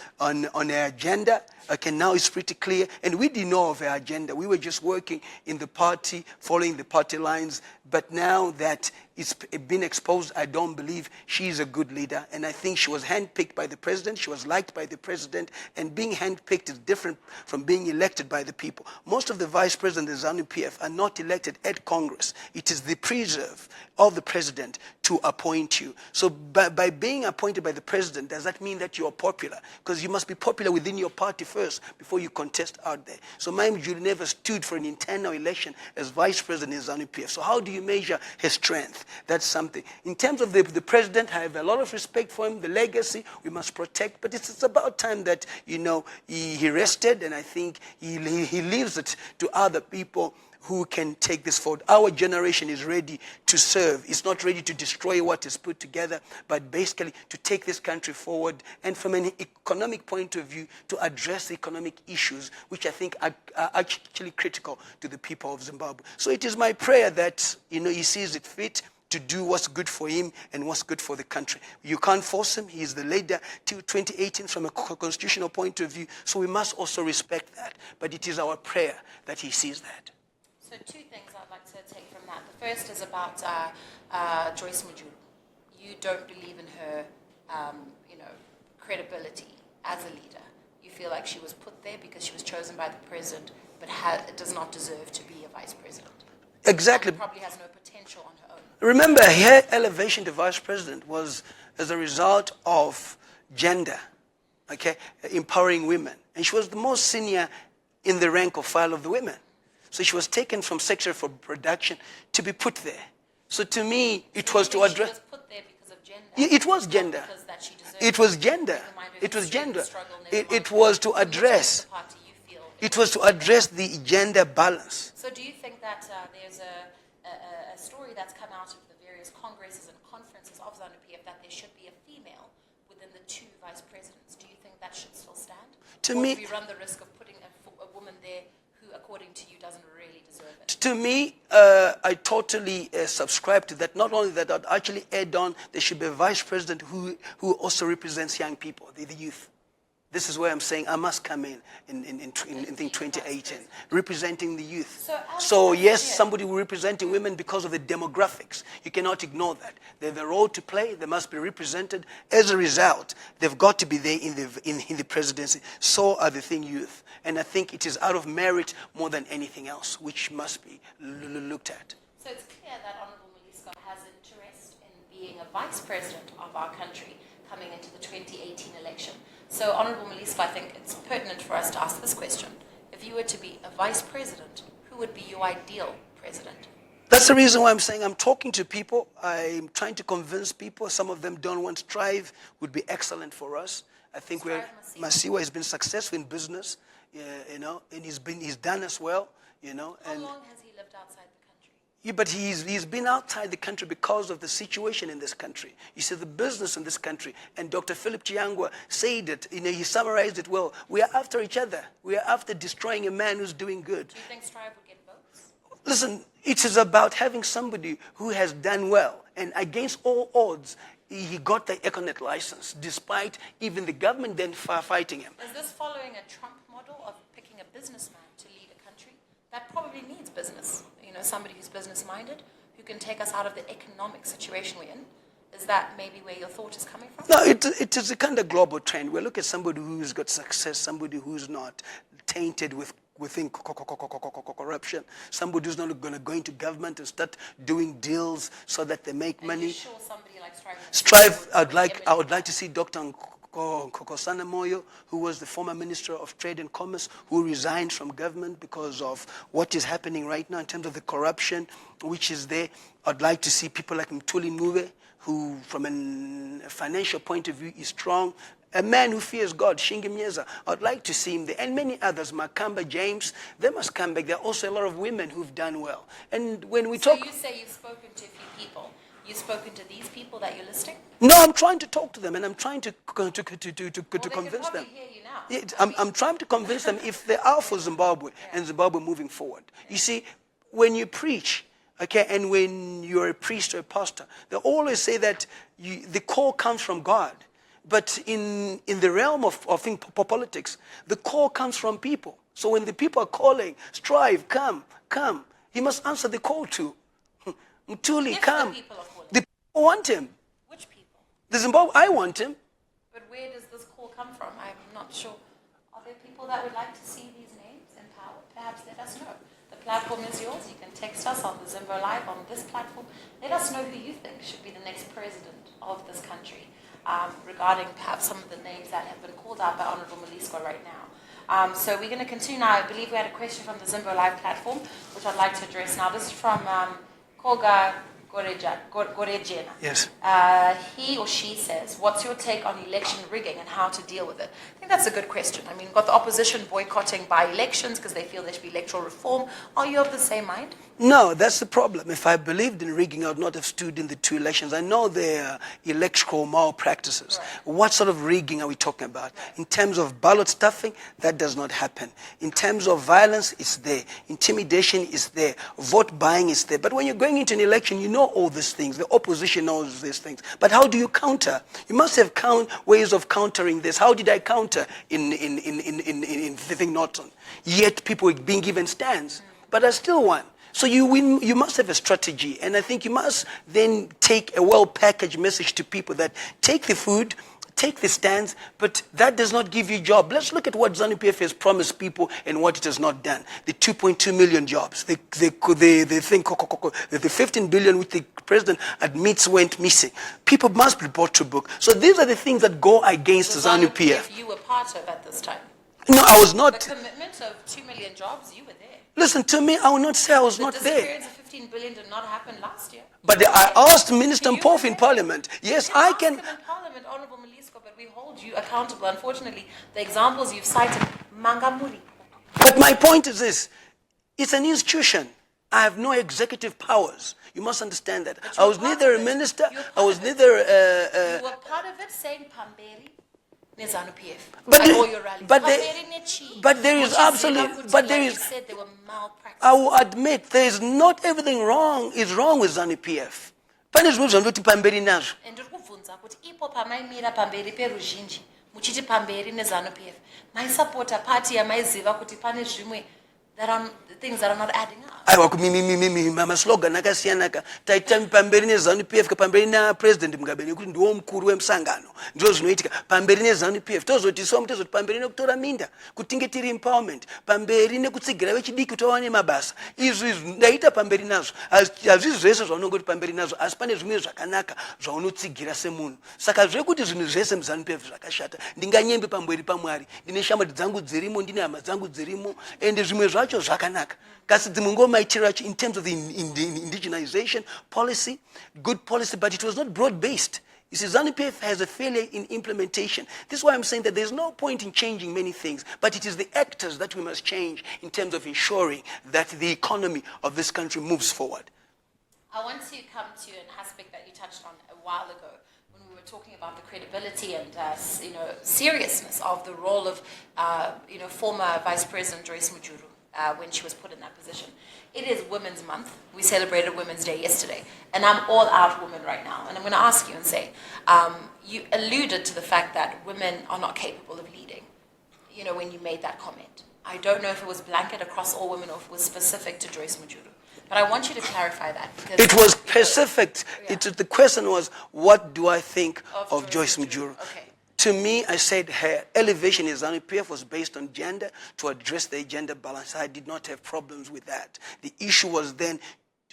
agenda. Okay, now it's pretty clear, and we didn't know of her agenda. We were just working in the party, following the party lines. But now that it's been exposed, I don't believe she's a good leader. And I think she was handpicked by the president. She was liked by the president. And being handpicked is different from being elected by the people. Most of the vice presidents of ZanuPF are not elected at Congress. It is the preserve of the president to appoint you. So by being appointed by the president, does that mean that you are popular? Because you must be popular within your party first before you contest out there. So Ma'am Julie never stood for an internal election as vice president of ZanuPF. So how do you measure his strength? That's something. In terms of the president, I have a lot of respect for him. The legacy we must protect, but it's about time that he rested, and I think he leaves it to other people who can take this forward. Our generation is ready to serve. It's not ready to destroy what is put together, but basically to take this country forward, and from an economic point of view, to address the economic issues, which I think are actually critical to the people of Zimbabwe. So it is my prayer that he sees it fit to do what's good for him and what's good for the country. You can't force him. He is the leader till 2018 from a constitutional point of view, so we must also respect that. But it is our prayer that he sees that. So 2 things I'd like to take from that. The first is about Joyce Mjulu. You don't believe in her, credibility as a leader. You feel like she was put there because she was chosen by the president, but does not deserve to be a vice president. Exactly. And probably has no potential on her own. Remember, her elevation to vice president was as a result of gender, okay, empowering women. And she was the most senior in the rank of file of the women. So she was taken from sexual reproduction to be put there. So to me, it was to address... She was put there because of gender? It was gender. It was gender. It was gender. It was to address... It was to address the gender balance. So do you think that there's a story that's come out of the various congresses and conferences of ZanuPF that there should be a female within the 2 vice presidents? Do you think that should still stand? To or me, do we run the risk of putting a woman there who, according to you, doesn't really deserve it? To me, I totally subscribe to that. Not only that, I'd actually add on there should be a vice president who also represents young people, the youth. This is where I'm saying I must come in 2018, representing the youth. So yes, somebody will representing women because of the demographics. You cannot ignore that. They have a role to play. They must be represented. As a result, they've got to be there in the presidency. So are the youth. And I think it is out of merit more than anything else, which must be looked at. So it's clear that Honorable Mliswa has interest in being a vice president of our country coming into the 2018 election. So, Honorable Mliswa, I think it's pertinent for us to ask this question. If you were to be a vice president, who would be your ideal president? That's the reason why I'm saying I'm talking to people. I'm trying to convince people. Some of them don't want Strive would be excellent for us. I think Masiwa has been successful in business, and he's done as well, How long has he lived outside the country? Yeah, but he's been outside the country because of the situation in this country. You see, the business in this country, and Dr. Philip Chiangwa said it, he summarized it well. We are after each other. We are after destroying a man who's doing good. Do you think Strive would get votes? Listen, it is about having somebody who has done well, and against all odds, he got the Econet license, despite even the government then fighting him. Is this following a Trump model of picking a businessman to lead a country? That probably needs business. Somebody who's business-minded, who can take us out of the economic situation we're in. Is that maybe where your thought is coming from? No, it is a kind of global trend. We look at somebody who's got success, somebody who's not tainted within corruption, somebody who's not going to go into government and start doing deals so that they make money. Are you sure somebody like Strive, I would like to see Dr. Nkosana Moyo, who was the former Minister of Trade and Commerce, who resigned from government because of what is happening right now in terms of the corruption which is there. I'd like to see people like Mthuli Ncube, who from a financial point of view is strong. A man who fears God, Shingi Mnyeza. I'd like to see him there. And many others, Makamba, James, they must come back. There are also a lot of women who've done well. And when we talk... So you say you've spoken to a few people. You've spoken to these people that you're listing? No, I'm trying to talk to them, and I'm trying to convince them. Hear you now. Yeah, I'm trying to convince them if they are for Zimbabwe and Zimbabwe moving forward. You see, when you preach, okay, and when you're a priest or a pastor, they always say that the call comes from God. But in the realm of politics, the call comes from people. So when the people are calling, Strive, come, he must answer the call too. Mthuli, come. The people want him. Which people? The Zimbabwe, I want him. But where does this call come from? I'm not sure. Are there people that would like to see these names in power? Perhaps let us know. The platform is yours. You can text us on the Zimbo Live on this platform. Let us know who you think should be the next president of this country, regarding perhaps some of the names that have been called out by Honorable Mliswa right now. So we're going to continue now. I believe we had a question from the Zimbo Live platform, which I'd like to address now. This is from Koga Gorejena. Yes. He or she says, what's your take on election rigging and how to deal with it? I think that's a good question. I mean, we've got the opposition boycotting by-elections because they feel there should be electoral reform. Are you of the same mind? No, that's the problem. If I believed in rigging, I would not have stood in the 2 elections. I know there are electoral malpractices. Right. What sort of rigging are we talking about? Right. In terms of ballot stuffing, that does not happen. In terms of violence, it's there. Intimidation is there. Vote buying is there. But when you're going into an election, you know all these things. The opposition knows these things. But how do you counter? You must have ways of countering this. How did I counter in Norton? Yet people were being given stands. But I still won. So you must have a strategy, and I think you must then take a well-packaged message to people that take the food, take the stands, but that does not give you a job. Let's look at what ZanuPF has promised people and what it has not done. The 2.2 million jobs, the think the 15 billion which the president admits went missing. People must be brought to book. So these are the things that go against ZanuPF. You were part of at this time. No, I was not. The commitment of 2 million jobs, you were there. Listen to me, I will not say I was not there. The disappearance of 15 billion did not happen last year. But I asked Minister Mpofu in Parliament. Yes, I can. In Parliament, Honorable Mliswa, but we hold you accountable. Unfortunately, the examples you've cited, Mangamuri. But my point is this: it's an institution. I have no executive powers. You must understand that. I was neither a minister. I was neither. You were part of it, saying Pamberi. But there is absolutely. But there is. Said they were malpractice. I will admit there is not everything wrong is wrong with ZanuPF. Pane zvimwe zvanoti pamberi nazvo. Ndikubvunza kuti ipo pamaimira pamberi peruzhinji muchiti pamberi neZanuPF maisapota party yamaiziva kuti pane zvimwe things that are not adding up. Aiwa kumimi maslogan akasiyanaka taita pamberi neZanuPF pamberi naPresident Mugabe nekuti ndiwo mukuru wemsangano ndizvo zvinoitika pamberi neZanuPF tozotiswa mutozoti pamberi nekutora minda kutinge tiri empowerment pamberi nekutsigira vechidiki kuti vawane mabasa izvi ndaita pamberi nazvo hazvisi zvese zvaunongoti pamberi nazvo asi pane zvimwe zvakanaka zvaunotsigira semunhu saka zvekuti zvinhu zvese muZanuPF zvakashata ndinganyembe pamberi paMwari ndine shamwari dzangu dzirimo ndine hama dzangu dzirimo ende zvimwe zvacho zvakanaka kasi dzimungomaitirira in terms of the indigenization policy, good policy, but it was not broad-based. You see, ZanuPF has a failure in implementation. This is why I'm saying that there's no point in changing many things, but it is the actors that we must change in terms of ensuring that the economy of this country moves forward. I want to come to an aspect that you touched on a while ago when we were talking about the credibility and seriousness of the role of former Vice President Joyce Mujuru. When she was put in that position. It is Women's Month. We celebrated Women's Day yesterday. And I'm all out woman right now. And I'm going to ask you and say, you alluded to the fact that women are not capable of leading, when you made that comment. I don't know if it was blanket across all women or if it was specific to Joyce Mujuru. But I want you to clarify that. Because, it was specific. Yeah. The question was, what do I think of Joyce Mujuru? Okay. To me, I said her elevation in ZanuPF was based on gender to address the gender balance. I did not have problems with that. The issue was then,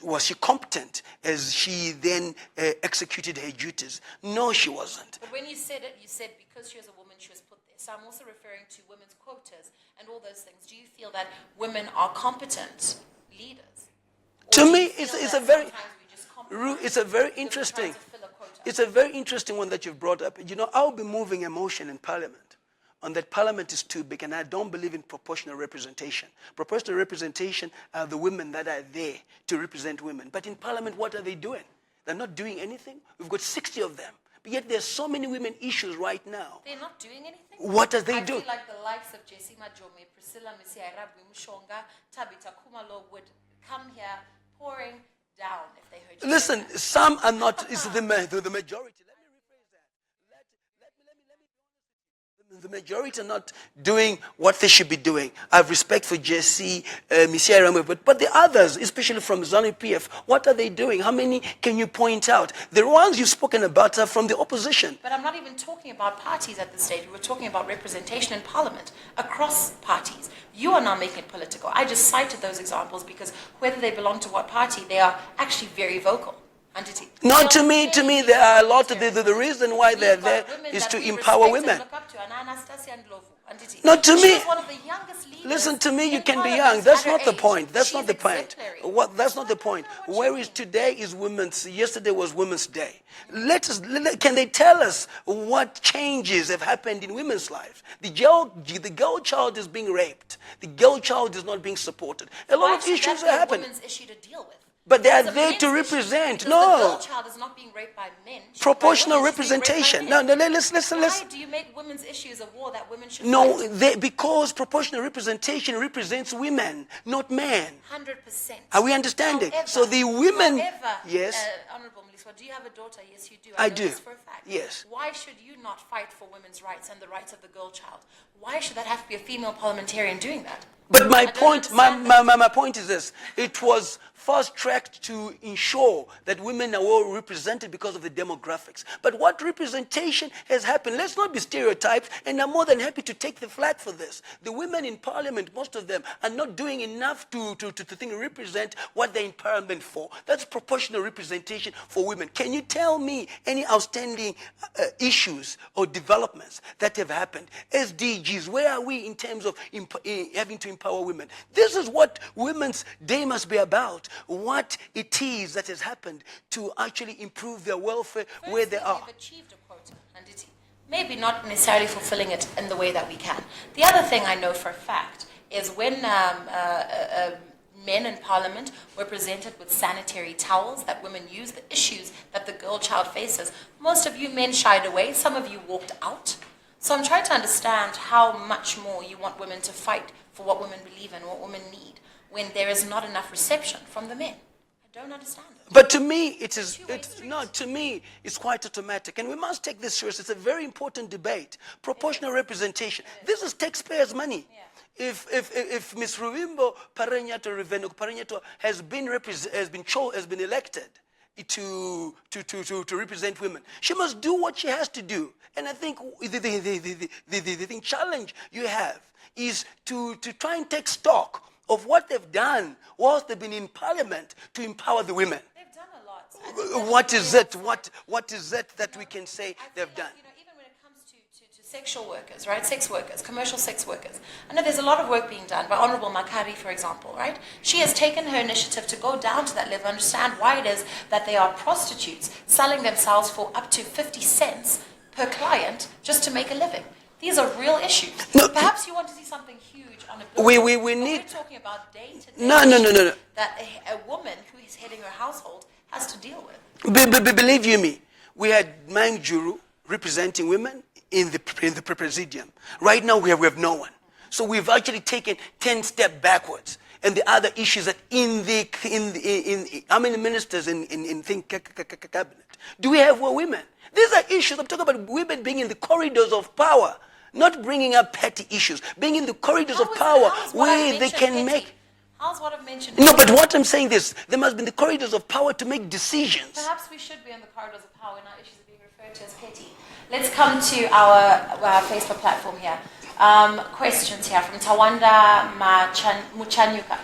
was she competent as she then executed her duties? No, she wasn't. But when you said it, you said because she was a woman, she was put there. So I'm also referring to women's quotas and all those things. Do you feel that women are competent leaders? To me, it's a very interesting. It's a very interesting one that you've brought up. I'll be moving a motion in Parliament on that Parliament is too big, and I don't believe in proportional representation. Proportional representation are the women that are there to represent women. But in Parliament, what are they doing? They're not doing anything. We've got 60 of them. But yet there's so many women issues right now. They're not doing anything? What are they doing? I feel like the likes of Jessima Jome, Priscilla Misiarabu Mshonga, Tabita Kumalo would come here pouring down if they heard you. Listen, some are not, it's the majority. Let me rephrase that. The majority are not doing what they should be doing. I have respect for Jessie, Misiaramu, but the others, especially from ZanuPF, what are they doing? How many can you point out? The ones you've spoken about are from the opposition. But I'm not even talking about parties at this stage. We're talking about representation in Parliament across parties. You are now making it political. I just cited those examples because whether they belong to what party, they are actually very vocal. Not to me, there are a lot of the reason why they're there is to empower women. Not to me. Listen to me, you can be young. That's not the point. That's not the point. That's not the point. Whereas today is yesterday was Women's Day. Can they tell us what changes have happened in women's lives? The girl child is being raped. The girl child is not being supported. A lot of issues are happening. Women's issue to deal with. But they are there to represent. No. The girl child is not being raped by men. Proportional representation. No, listen. Why do you make women women's issue is a war that women should fight? Because proportional representation represents women, not men. 100%. Are we understanding? However, so the women... Yes. Honorable Mliswa, do you have a daughter? Yes, you do. I do. This for a fact. Yes. Why should you not fight for women's rights and the rights of the girl child? Why should that have to be a female parliamentarian doing that? But my point is this. It was fast-tracked to ensure that women are well represented because of the demographics. But what representation has happened? Let's not be stereotyped, and I'm more than happy to take the flag for this. The women in parliament, most of them, are not doing enough to represent what they're in parliament for. That's proportional representation for women. Can you tell me any outstanding issues or developments that have happened? SDGs, where are we in terms of having to empower women? This is what Women's Day must be about. What it is that has happened to actually improve their welfare where they are. We've achieved a quota, maybe not necessarily fulfilling it in the way that we can. The other thing I know for a fact is when men in parliament were presented with sanitary towels that women use, the issues that the girl child faces, most of you men shied away, some of you walked out. So I'm trying to understand how much more you want women to fight for what women believe in, what women need, when there is not enough reception from the men. I don't understand it. But to me, to me, it's quite automatic. And we must take this seriously. It's a very important debate. Proportional representation. This is taxpayers' money. Yeah. If Ms. Ruvheneko has been elected to represent women, she must do what she has to do. And I think the challenge you have is to try and take stock of what they've done whilst they've been in parliament to empower the women. They've done a lot. What is it? What is it that we can say they've done? Even when it comes to sexual workers, right? Sex workers, commercial sex workers. I know there's a lot of work being done by Honorable Makari, for example, right? She has taken her initiative to go down to that level, understand why it is that they are prostitutes selling themselves for up to 50 cents per client just to make a living. These are real issues. No, perhaps you want to see something huge on a building. We need... We're talking about day-to-day No. that a woman who is heading her household has to deal with. Believe you me, we had Mang Juru representing women in the presidium. Right now we have no one. So we've actually taken 10 steps backwards. And the other issues that how many ministers in cabinet? Do we have more women? These are issues. I'm talking about women being in the corridors of power, not bringing up petty issues, being in the corridors of power where they can make... How's what I've mentioned? No, but what I'm saying is, there must be in the corridors of power to make decisions. Perhaps we should be in the corridors of power when our issues are being referred to as petty. Let's come to our Facebook platform here. Questions here from Tawanda Muchanyuka.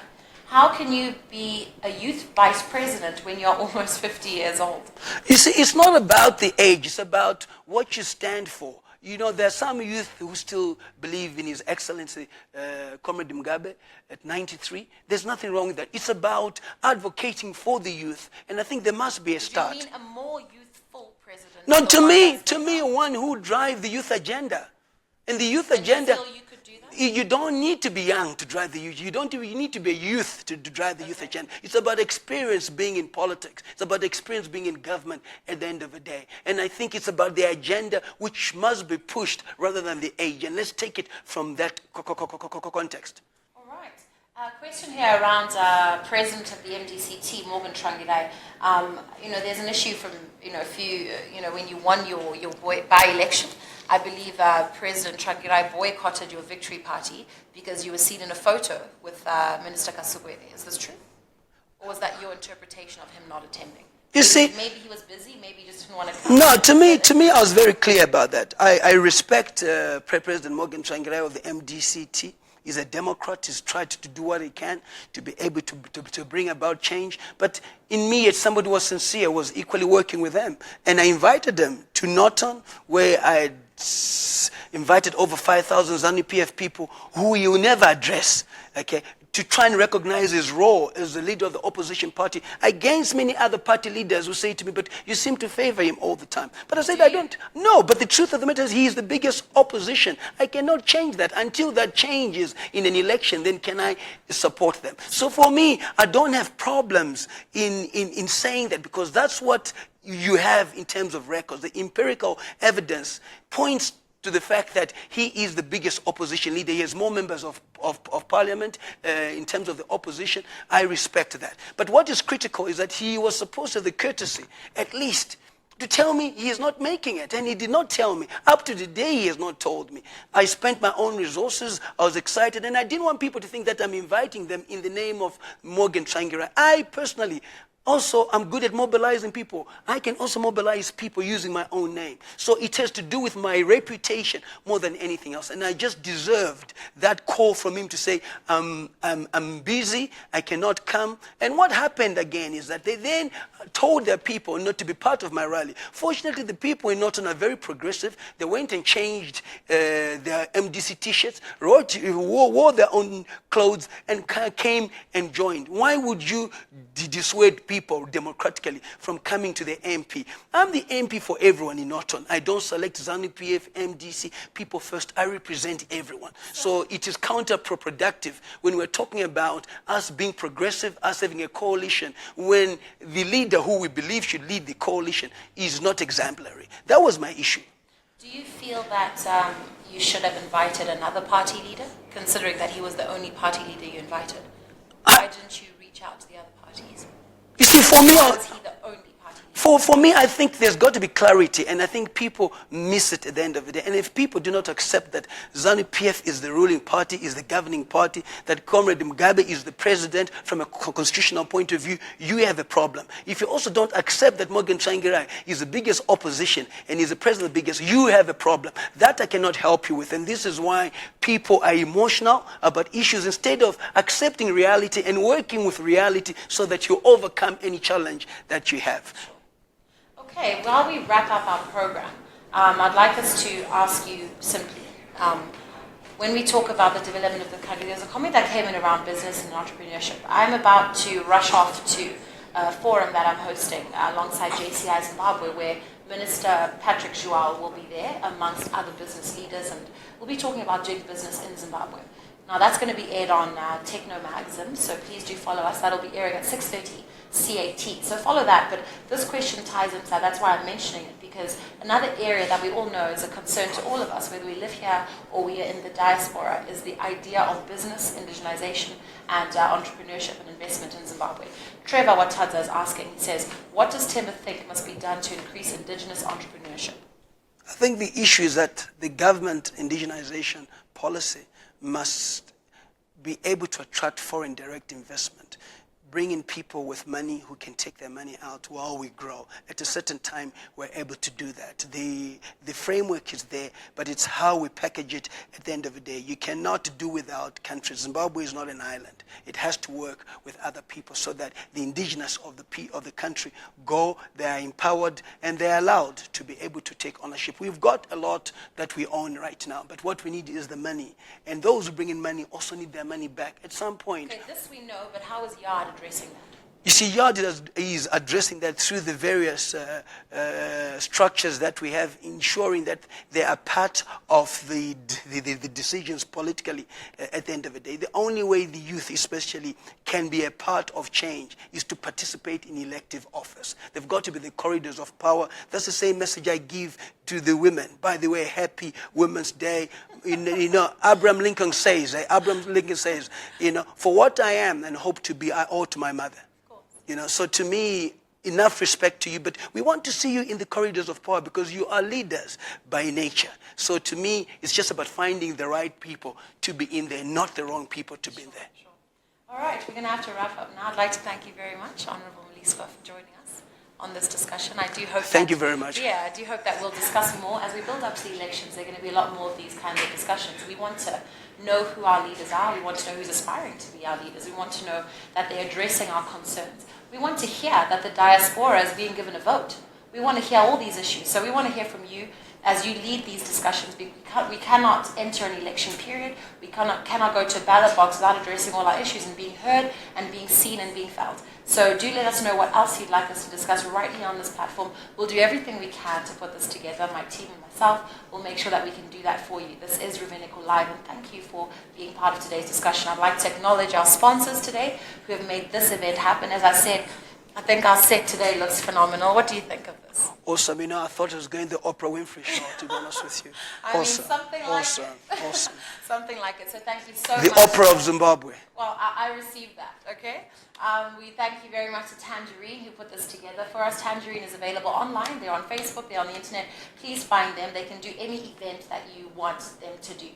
How can you be a youth vice president when you're almost 50 years old? You see, it's not about the age. It's about what you stand for. You know, there are some youth who still believe in His Excellency, Comrade Mugabe, at 93. There's nothing wrong with that. It's about advocating for the youth. And I think there must be a start. Do you mean a more youthful president? No, to me, one who drives the youth agenda. And the youth agenda... You feel you could do that? You don't need to be young to drive the youth. You need to be a youth to drive the youth agenda. It's about experience being in politics. It's about experience being in government at the end of the day. And I think it's about the agenda which must be pushed rather than the age. And let's take it from that context. All right. Question here around President of the MDCT, Morgan Tsvangirai. There's an issue from when you won your by-election. I believe President Tsvangirai boycotted your victory party because you were seen in a photo with Minister Kasugwede. Is this true? Or was that your interpretation of him not attending? Maybe he was busy, maybe he just didn't want to come. No, to me, I was very clear about that. I respect President Morgan Tsvangirai of the MDCT. He's a Democrat. He's tried to do what he can to be able to bring about change. But in me, as somebody who was sincere, was equally working with them. And I invited them to Norton, where I invited over 5,000 ZanuPF people who he will never address, okay, to try and recognize his role as the leader of the opposition party against many other party leaders who say to me, but you seem to favor him all the time. But I said, I don't. No, but the truth of the matter is he is the biggest opposition. I cannot change that. Until that changes in an election, then can I support them? So for me, I don't have problems in saying that, because that's what you have in terms of records. The empirical evidence points to the fact that he is the biggest opposition leader. He has more members of parliament in terms of the opposition. I respect that. But what is critical is that he was supposed to have the courtesy, at least, to tell me he is not making it. And he did not tell me. Up to the day, he has not told me. I spent my own resources. I was excited. And I didn't want people to think that I'm inviting them in the name of Morgan Tsvangirai. I personally, also, I'm good at mobilizing people. I can also mobilize people using my own name. So it has to do with my reputation more than anything else. And I just deserved that call from him to say, I'm busy, I cannot come. And what happened again is that they then told their people not to be part of my rally. Fortunately, the people in Norton are very progressive. They went and changed their MDC t-shirts, wore their own clothes, and came and joined. Why would you dissuade people democratically from coming to the MP? I'm the MP for everyone in Norton. I don't select ZanuPF, MDC, people first. I represent everyone. So it is counterproductive when we're talking about us being progressive, us having a coalition, when the leader who we believe should lead the coalition is not exemplary. That was my issue. Do you feel that you should have invited another party leader, considering that he was the only party leader you invited? Why didn't you reach out to the other parties? You see, for me, Was he the only party leader? For me, I think there's got to be clarity, and I think people miss it at the end of the day. And if people do not accept that ZanuPF is the ruling party, is the governing party, that Comrade Mugabe is the president from a constitutional point of view, you have a problem. If you also don't accept that Morgan Tsvangirai is the biggest opposition and is the president of the biggest, you have a problem. That I cannot help you with. And this is why people are emotional about issues instead of accepting reality and working with reality so that you overcome any challenge that you have. Okay, while we wrap up our program, I'd like us to ask you simply, when we talk about the development of the country, there's a comment that came in around business and entrepreneurship. I'm about to rush off to a forum that I'm hosting alongside JCI Zimbabwe, where Minister Patrick Jual will be there amongst other business leaders, and we'll be talking about doing business in Zimbabwe. Now that's going to be aired on Techno Magazine, so please do follow us. That'll be airing at 6:30 CAT. So follow that, but this question ties into that. That's why I'm mentioning it, because another area that we all know is a concern to all of us, whether we live here or we are in the diaspora, is the idea of business, indigenization, and entrepreneurship and investment in Zimbabwe. Trevor Watadza is asking, he says, what does Temba think must be done to increase indigenous entrepreneurship? I think the issue is that the government indigenization policy must be able to attract foreign direct investment, bring in people with money who can take their money out while we grow. At a certain time, we're able to do that. The framework is there, but it's how we package it at the end of the day. You cannot do without countries. Zimbabwe is not an island. It has to work with other people so that the indigenous of the country go, they are empowered, and they are allowed to be able to take ownership. We've got a lot that we own right now, but what we need is the money. And those who bring in money also need their money back at some point. Okay, this we know, but how is YARD addressing that? You see, YARD is addressing that through the various structures that we have, ensuring that they are part of the decisions politically at the end of the day. The only way the youth especially can be a part of change is to participate in elective office. They've got to be the corridors of power. That's the same message I give to the women. By the way, happy Women's Day. Abraham Lincoln says, for what I am and hope to be, I owe to my mother. So to me, enough respect to you, but we want to see you in the corridors of power because you are leaders by nature. So to me, it's just about finding the right people to be in there, not the wrong people to be in there. Sure. All right, we're going to have to wrap up now. I'd like to thank you very much, Honourable Mliswa, for joining us on this discussion. I do hope Thank you very much. Yeah, I do hope that we'll discuss more. As we build up to the elections, there are going to be a lot more of these kinds of discussions. We want to know who our leaders are. We want to know who's aspiring to be our leaders. We want to know that they're addressing our concerns. We want to hear that the diaspora is being given a vote. We want to hear all these issues. So we want to hear from you as you lead these discussions. We cannot enter an election period. We cannot go to a ballot box without addressing all our issues and being heard and being seen and being felt. So do let us know what else you'd like us to discuss right here on this platform. We'll do everything we can to put this together. My team and myself will make sure that we can do that for you. This is Ruvheneko Live, and thank you for being part of today's discussion. I'd like to acknowledge our sponsors today who have made this event happen. As I said, I think our set today looks phenomenal. What do you think of this? Awesome. You know, I thought I was going the Oprah Winfrey show, to be honest with you. I mean, Awesome. something Awesome. like it. Awesome. Something like it. So thank you so much. The Oprah of Zimbabwe. Well, I received that, okay? We thank you very much to Tangerine, who put this together for us. Tangerine is available online. They're on Facebook. They're on the internet. Please find them. They can do any event that you want them to do,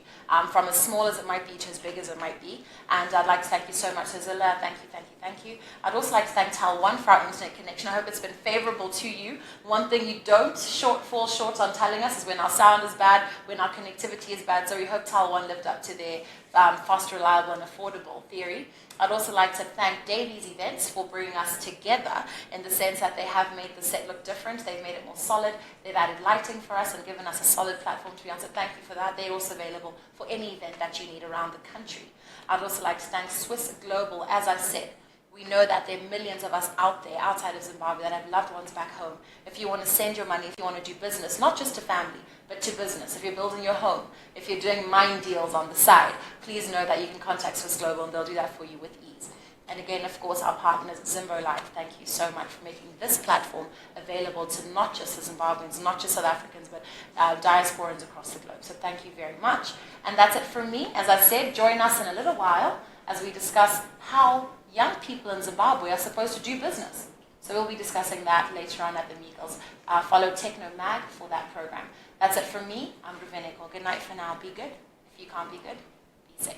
from as small as it might be to as big as it might be. And I'd like to thank you so much, Zilla. Thank you, thank you, thank you. I'd also like to thank Tal1 for our internet connection. I hope it's been favorable to you. One thing you don't fall short on telling us is when our sound is bad, when our connectivity is bad. So we hope Tal1 lived up to their fast, reliable, and affordable theory. I'd also like to thank Davies Events for bringing us together in the sense that they have made the set look different. They've made it more solid. They've added lighting for us and given us a solid platform to be on. So thank you for that. They're also available for any event that you need around the country. I'd also like to thank Swiss Global. As I said, we know that there are millions of us out there, outside of Zimbabwe, that have loved ones back home. If you want to send your money, if you want to do business, not just to family, but to business, if you're building your home, if you're doing mine deals on the side, please know that you can contact Swiss Global and they'll do that for you with ease. And again, of course, our partners, Zimbo Life, thank you so much for making this platform available to not just the Zimbabweans, not just South Africans, but diasporans across the globe. So thank you very much. And that's it from me. As I said, join us in a little while as we discuss how young people in Zimbabwe are supposed to do business. So we'll be discussing that later on at the Meagles. Follow Techno Mag for that program. That's it from me. I'm Ruvheneko. Good night for now. Be good. If you can't be good, be safe.